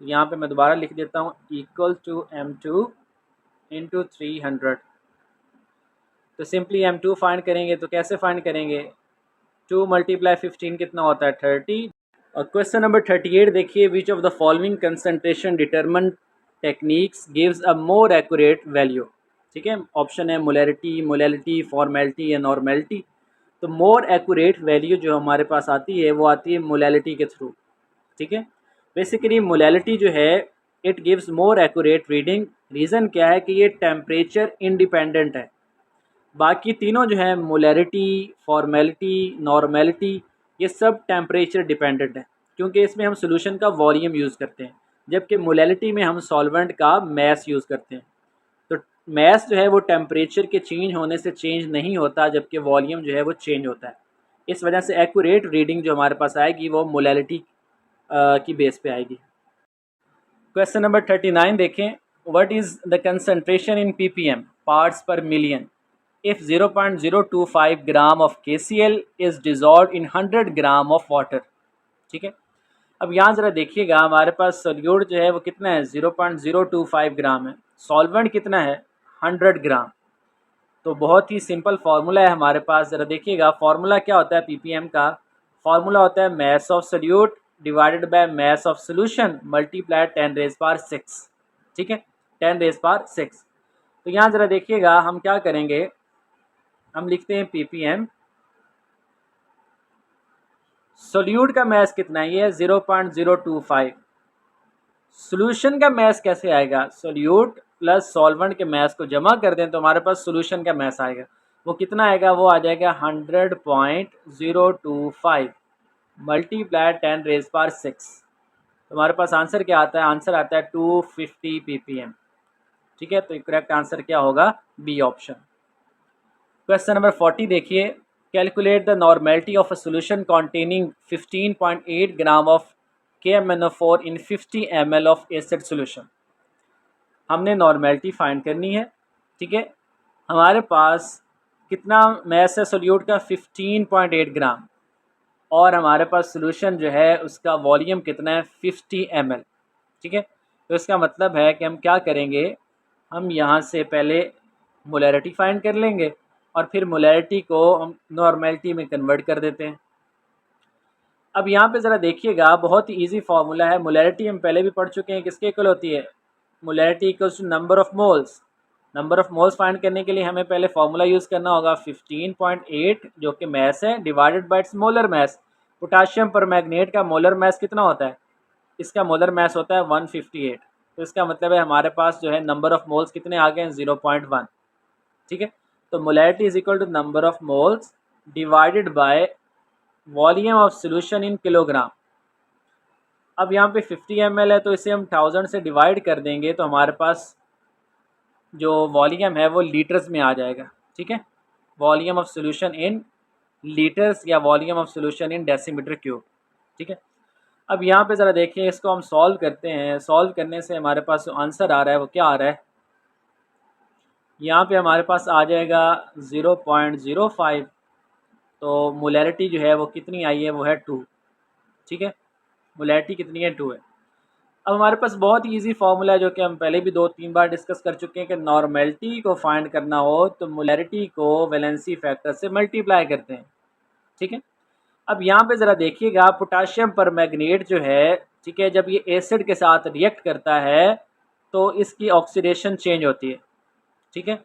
यहाँ पे मैं दोबारा लिख देता हूँ, इक्वल टू M2 इंटू 300। तो सिंपली M2 फाइंड करेंगे, तो कैसे फाइंड करेंगे, 2 × 15 कितना होता है 30। और क्वेश्चन नंबर 38 देखिए, विच of the following concentration determine techniques gives a more accurate value. ठीक है, ऑप्शन है मोलैरिटी, मोलैलिटी, फॉर्मेलिटी या नॉर्मेलिटी। तो मोर एक्यूरेट वैल्यू जो हमारे पास आती है वो आती है मोलैलिटी के थ्रू। ठीक है, बेसिकली मोलैलिटी जो है it gives more accurate reading. Reason क्या है कि ये टेम्परेचर इंडिपेंडेंट है। बाकी तीनों जो है मोलैरिटी, फॉर्मेलिटी, नॉर्मेलिटी, ये सब टेम्परेचर डिपेंडेंट है, क्योंकि इसमें हम सोल्यूशन का वॉल्यूम यूज़ करते हैं, जबकि मोलैलिटी में हम सॉल्वेंट का मैस यूज़ करते हैं। तो मैस जो है वो टेम्परेचर के चेंज होने से चेंज नहीं होता, जबकि वॉल्यूम जो है वो चेंज होता है। इस वजह से एक्यूरेट रीडिंग जो हमारे पास आएगी वो मोलैलिटी की बेस पे आएगी। क्वेश्चन नंबर 39 देखें, what is the concentration in ppm parts per million if 0.025 gram of KCl is dissolve in 100 gram of water. ठीक है, अब यहाँ ज़रा देखिएगा, हमारे पास सोल्यूट जो है वो कितना है 0.025 ग्राम है, सॉल्वेंट कितना है 100 ग्राम। तो बहुत ही सिंपल फार्मूला है हमारे पास, ज़रा देखिएगा फार्मूला क्या होता है ppm का। फार्मूला होता है mess of solute divided by mass of solution multiply 10⁻⁶। ठीक है, 10⁻⁶। तो यहाँ ज़रा देखिएगा हम क्या करेंगे, हम लिखते हैं ppm, सोल्यूट का मैस कितना है, ये है 0.025। सोल्यूशन का मैस कैसे आएगा, सोल्यूट प्लस सॉल्वेंट के मैस को जमा कर दें तो हमारे पास सोल्यूशन का मैस आएगा। वो कितना आएगा, वो आ जाएगा 100.025 मल्टीप्लाई 10⁻⁶। तो हमारे पास आंसर क्या आता है, आंसर आता है 250 ppm। ठीक है, तो करेक्ट आंसर क्या होगा, बी ऑप्शन। क्वेश्चन नंबर 40 देखिए, calculate the normality of a solution containing 15.8 gram of KMnO4 in 50 ml of acid solution. हमने नॉर्मेलिटी फाइंड करनी है। ठीक है, हमारे पास कितना मैस है सोल्यूट का 15.8 ग्राम, और हमारे पास सोल्यूशन जो है उसका वॉल्यूम कितना है 50 ml। ठीक है, तो इसका मतलब है कि हम क्या करेंगे, हम यहाँ से पहले मोलैरिटी फाइंड कर लेंगे और फिर मोलैरिटी को हम नॉर्मेलिटी में कन्वर्ट कर देते हैं। अब यहाँ पे ज़रा देखिएगा, बहुत ही इजी फार्मूला है। मोलैरिटी हम पहले भी पढ़ चुके हैं, किसके इक्वल होती है, molarity equals to number of moles. Number of moles find करने के लिए हमें पहले फार्मूला यूज़ करना होगा 15.8 जो कि मैस है divided by its molar mess. Potassium permanganate का मोलर मैस कितना होता है, इसका मोलर मैस होता है 158। तो इसका मतलब है हमारे पास जो है नंबर ऑफ मोल्स कितने आ गए हैं 0.1। ठीक है, तो molarity is equal to number of moles divided by volume of solution in kilogram. अब यहाँ पे 50 ml है तो इसे हम 1000 से डिवाइड कर देंगे तो हमारे पास जो वॉल्यूम है वो लीटर्स में आ जाएगा। ठीक है, volume of solution in litres या volume of solution in decimetre cube. ठीक है, अब यहाँ पे ज़रा देखिए, इसको हम सॉल्व करते हैं। सॉल्व करने से हमारे पास जो आंसर आ रहा है वो क्या आ रहा है, यहाँ पे हमारे पास आ जाएगा 0.05। तो मोलैरिटी जो है वो कितनी आई है, वो है 2। ठीक है, मोलैरिटी कितनी है 2 है। अब हमारे पास बहुत ही ईजी फार्मूला है जो कि हम पहले भी 2-3 बार डिस्कस कर चुके हैं कि नॉर्मेलिटी को फाइंड करना हो तो मोलैरिटी को वैलेंसी फैक्टर से मल्टीप्लाई करते हैं। ठीक है, अब यहाँ पे ज़रा देखिएगा, पोटाशियम परमैंगनेट जो है, ठीक है, जब ये एसिड के साथ रिएक्ट करता है तो इसकी ऑक्सीडेशन चेंज होती है। ठीक है,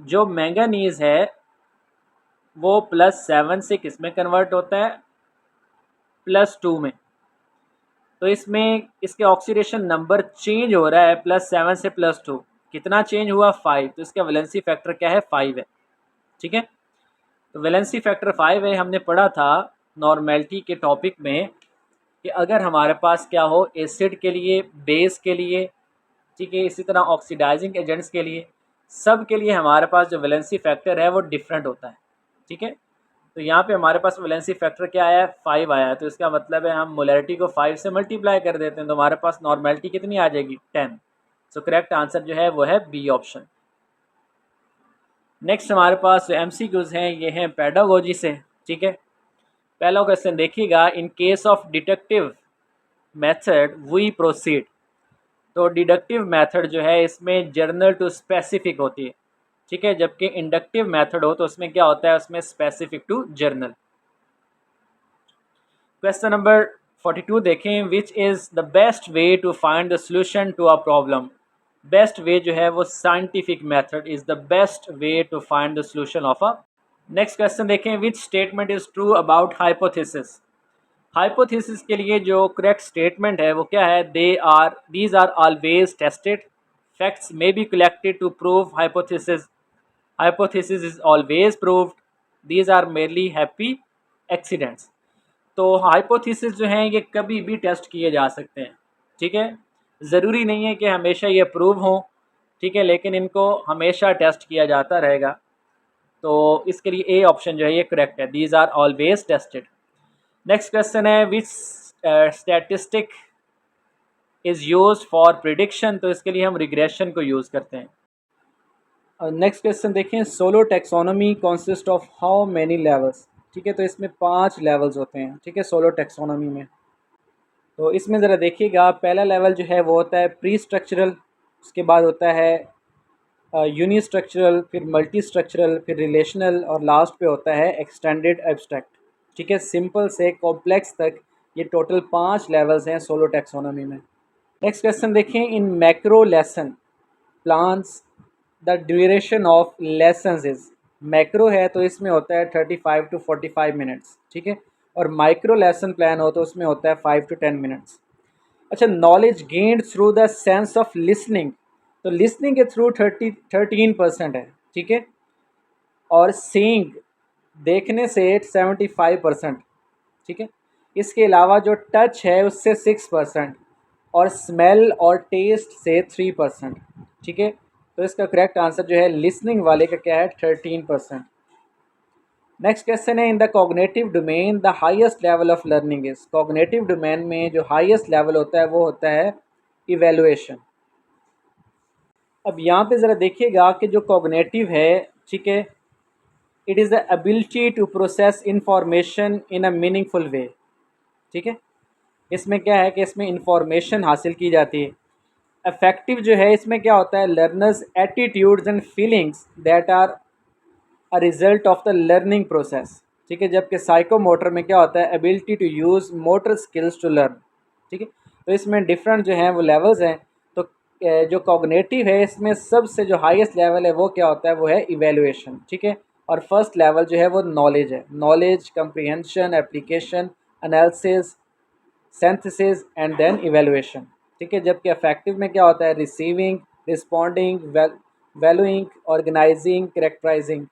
जो मैंगनीज़ है वो +7 से किस में कन्वर्ट होता है, +2 में। तो इसमें इसके ऑक्सीडेशन नंबर चेंज हो रहा है +7 से +2, कितना चेंज हुआ 5। तो इसका वैलेंसी फैक्टर क्या है 5 है। ठीक है, तो वैलेंसी फैक्टर 5 है। हमने पढ़ा था नॉर्मेलिटी के टॉपिक में कि अगर हमारे पास क्या हो एसिड के लिए, बेस के लिए, ठीक है, इसी तरह ऑक्सीडाइजिंग एजेंट्स के लिए, सब के लिए हमारे पास जो वैलेंसी फैक्टर है वो डिफरेंट होता है। ठीक है, तो यहाँ पे हमारे पास वैलेंसी फैक्टर क्या आया है 5 आया है। तो इसका मतलब है हम मोलैरिटी को 5 से मल्टीप्लाई कर देते हैं तो हमारे पास नॉर्मेलिटी कितनी आ जाएगी 10। सो करेक्ट आंसर जो है वो है बी ऑप्शन। नेक्स्ट हमारे पास जो MCQs हैं ये हैं पेडागोजी से। ठीक है, पहला क्वेश्चन देखिएगा, in case of deductive method we proceed. तो डिडक्टिव मेथड जो है इसमें जर्नल टू स्पेसिफिक होती है। ठीक है, जबकि इंडक्टिव मेथड हो तो उसमें क्या होता है, उसमें specific to journal. Question number 42 देखें, which is the best way to find the solution to a problem. Best way जो है वो scientific method is the best way to find the solution of a. Next question देखें, which statement is true about hypothesis. Hypothesis के लिए जो correct statement है वो क्या है, these are always tested, facts may be collected to prove hypothesis, hypothesis is always proved, these are merely happy accidents. तो hypothesis जो हैं ये कभी भी टेस्ट किए जा सकते हैं, ठीक है, ज़रूरी नहीं है कि हमेशा ये प्रूव हों, ठीक है, लेकिन इनको हमेशा टेस्ट किया जाता रहेगा। तो इसके लिए ए ऑप्शन जो है ये करेक्ट है, these are always tested. Next question है, which statistic is use for prediction. तो इसके लिए हम रिग्रेशन को यूज़ करते हैं। नेक्स्ट क्वेश्चन देखें, SOLO taxonomy consist of how many levels. ठीक है, तो इसमें 5 लेवल्स होते हैं, ठीक है, सोलो टेक्सोनॉमी में। तो इसमें ज़रा देखिएगा, पहला लेवल जो है वो होता है प्री स्ट्रक्चरल, उसके बाद होता है यूनि स्ट्रक्चरल, फिर मल्टी स्ट्रक्चरल, फिर रिलेशनल, और लास्ट पे होता है एक्सटेंडेड एब्स्ट्रैक्ट। ठीक है, सिंपल से कॉम्प्लेक्स तक ये टोटल 5 लेवल्स हैं सोलो टेक्सोनॉमी में। नेक्स्ट क्वेश्चन देखें, इन macro lesson plans the duration of lessons is. Macro है तो इसमें होता है 35 to 45 मिनट्स, ठीक है, और माइक्रो लेसन प्लान हो तो उसमें होता है 5 to 10 मिनट्स। अच्छा, knowledge gained through the sense of listening, तो लिसनिंग के थ्रू 13% है, ठीक है, और सीइंग देखने से 75%, ठीक है। इसके अलावा जो टच है उससे 6%, और स्मेल और टेस्ट से 3%, ठीक है। तो इसका करेक्ट आंसर जो है लिसनिंग वाले का क्या है, 13%। नेक्स्ट क्वेश्चन है, in the cognitive domain the highest level of learning is. Cognitive domain में जो हाईएस्ट लेवल होता है वो होता है इवेलुएशन। अब यहाँ पे ज़रा देखिएगा कि जो कॉग्निटिव है, ठीक है, it is the ability to process information in a meaningful way, ठीक है। इसमें क्या है कि इसमें इंफॉर्मेशन हासिल की जाती है। अफेक्टिव जो है इसमें क्या होता है, learners attitudes and feelings that are a result of the learning process, ठीक है। जबकि साइकोमोटर में क्या होता है, ability to use motor skills to learn, ठीक है। तो इसमें डिफरेंट जो हैं वो लेवल्स हैं। तो जो कॉग्निटिव है इसमें सबसे जो हाईएस्ट लेवल है वो क्या होता है, वो है इवेलुएशन, ठीक है। और फर्स्ट लेवल जो है वो नॉलेज है, knowledge, comprehension, application, analysis, synthesis and then evaluation, ठीक है। जबकि अफेक्टिव में क्या होता है, receiving, responding, valuing, organising, characterising.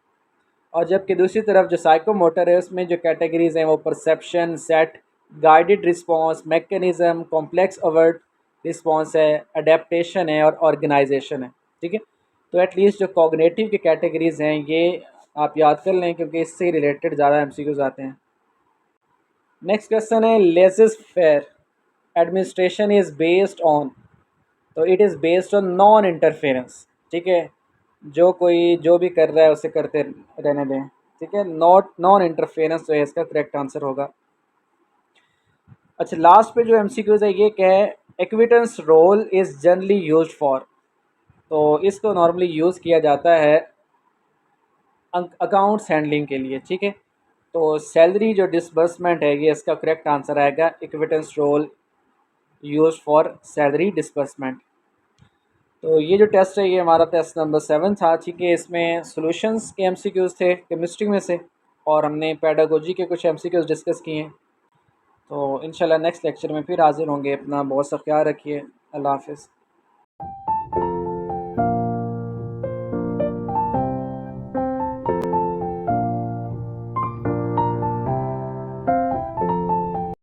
और जबकि दूसरी तरफ जो साइकोमोटर है उसमें जो कैटेगरीज हैं वो perception, set, guided response, mechanism, complex avert response है, अडेप्टेशन है, और ऑर्गेनाइजेशन है, ठीक है। तो एटलीस्ट जो कॉग्निटिव की कैटेगरीज हैं ये आप याद कर लें क्योंकि इससे रिलेटेड ज़्यादा एमसीक्यूज आते हैं। नेक्स्ट क्वेश्चन है, laissez faire administration is based on. तो it is based on non interference, ठीक है, जो कोई जो भी कर रहा है उसे करते रहने दें, ठीक है। नॉन इंटरफेरेंस जो है इसका करेक्ट आंसर होगा। अच्छा, लास्ट पे जो एमसीक्यूज है ये क्या है, acquaintance role is generally used for. तो इसको नॉर्मली यूज़ किया जाता है अकाउंट्स हैंडलिंग के लिए, ठीक है। तो सैलरी जो डिसबर्समेंट है ये इसका करेक्ट आंसर आएगा, acquittance roll use for salary disbursement. तो ये जो टेस्ट है ये हमारा टेस्ट नंबर 7 था, ठीक है। इसमें सॉल्यूशंस के एमसीक्यूज़ थे केमिस्ट्री में से, और हमने पेडागोजी के कुछ एमसीक्यूज़ डिस्कस किए हैं। तो इंशाल्लाह नेक्स्ट लेक्चर में फिर हाज़िर होंगे। अपना बहुत सा ख्याल रखिए। अल्लाह हाफ़िज़।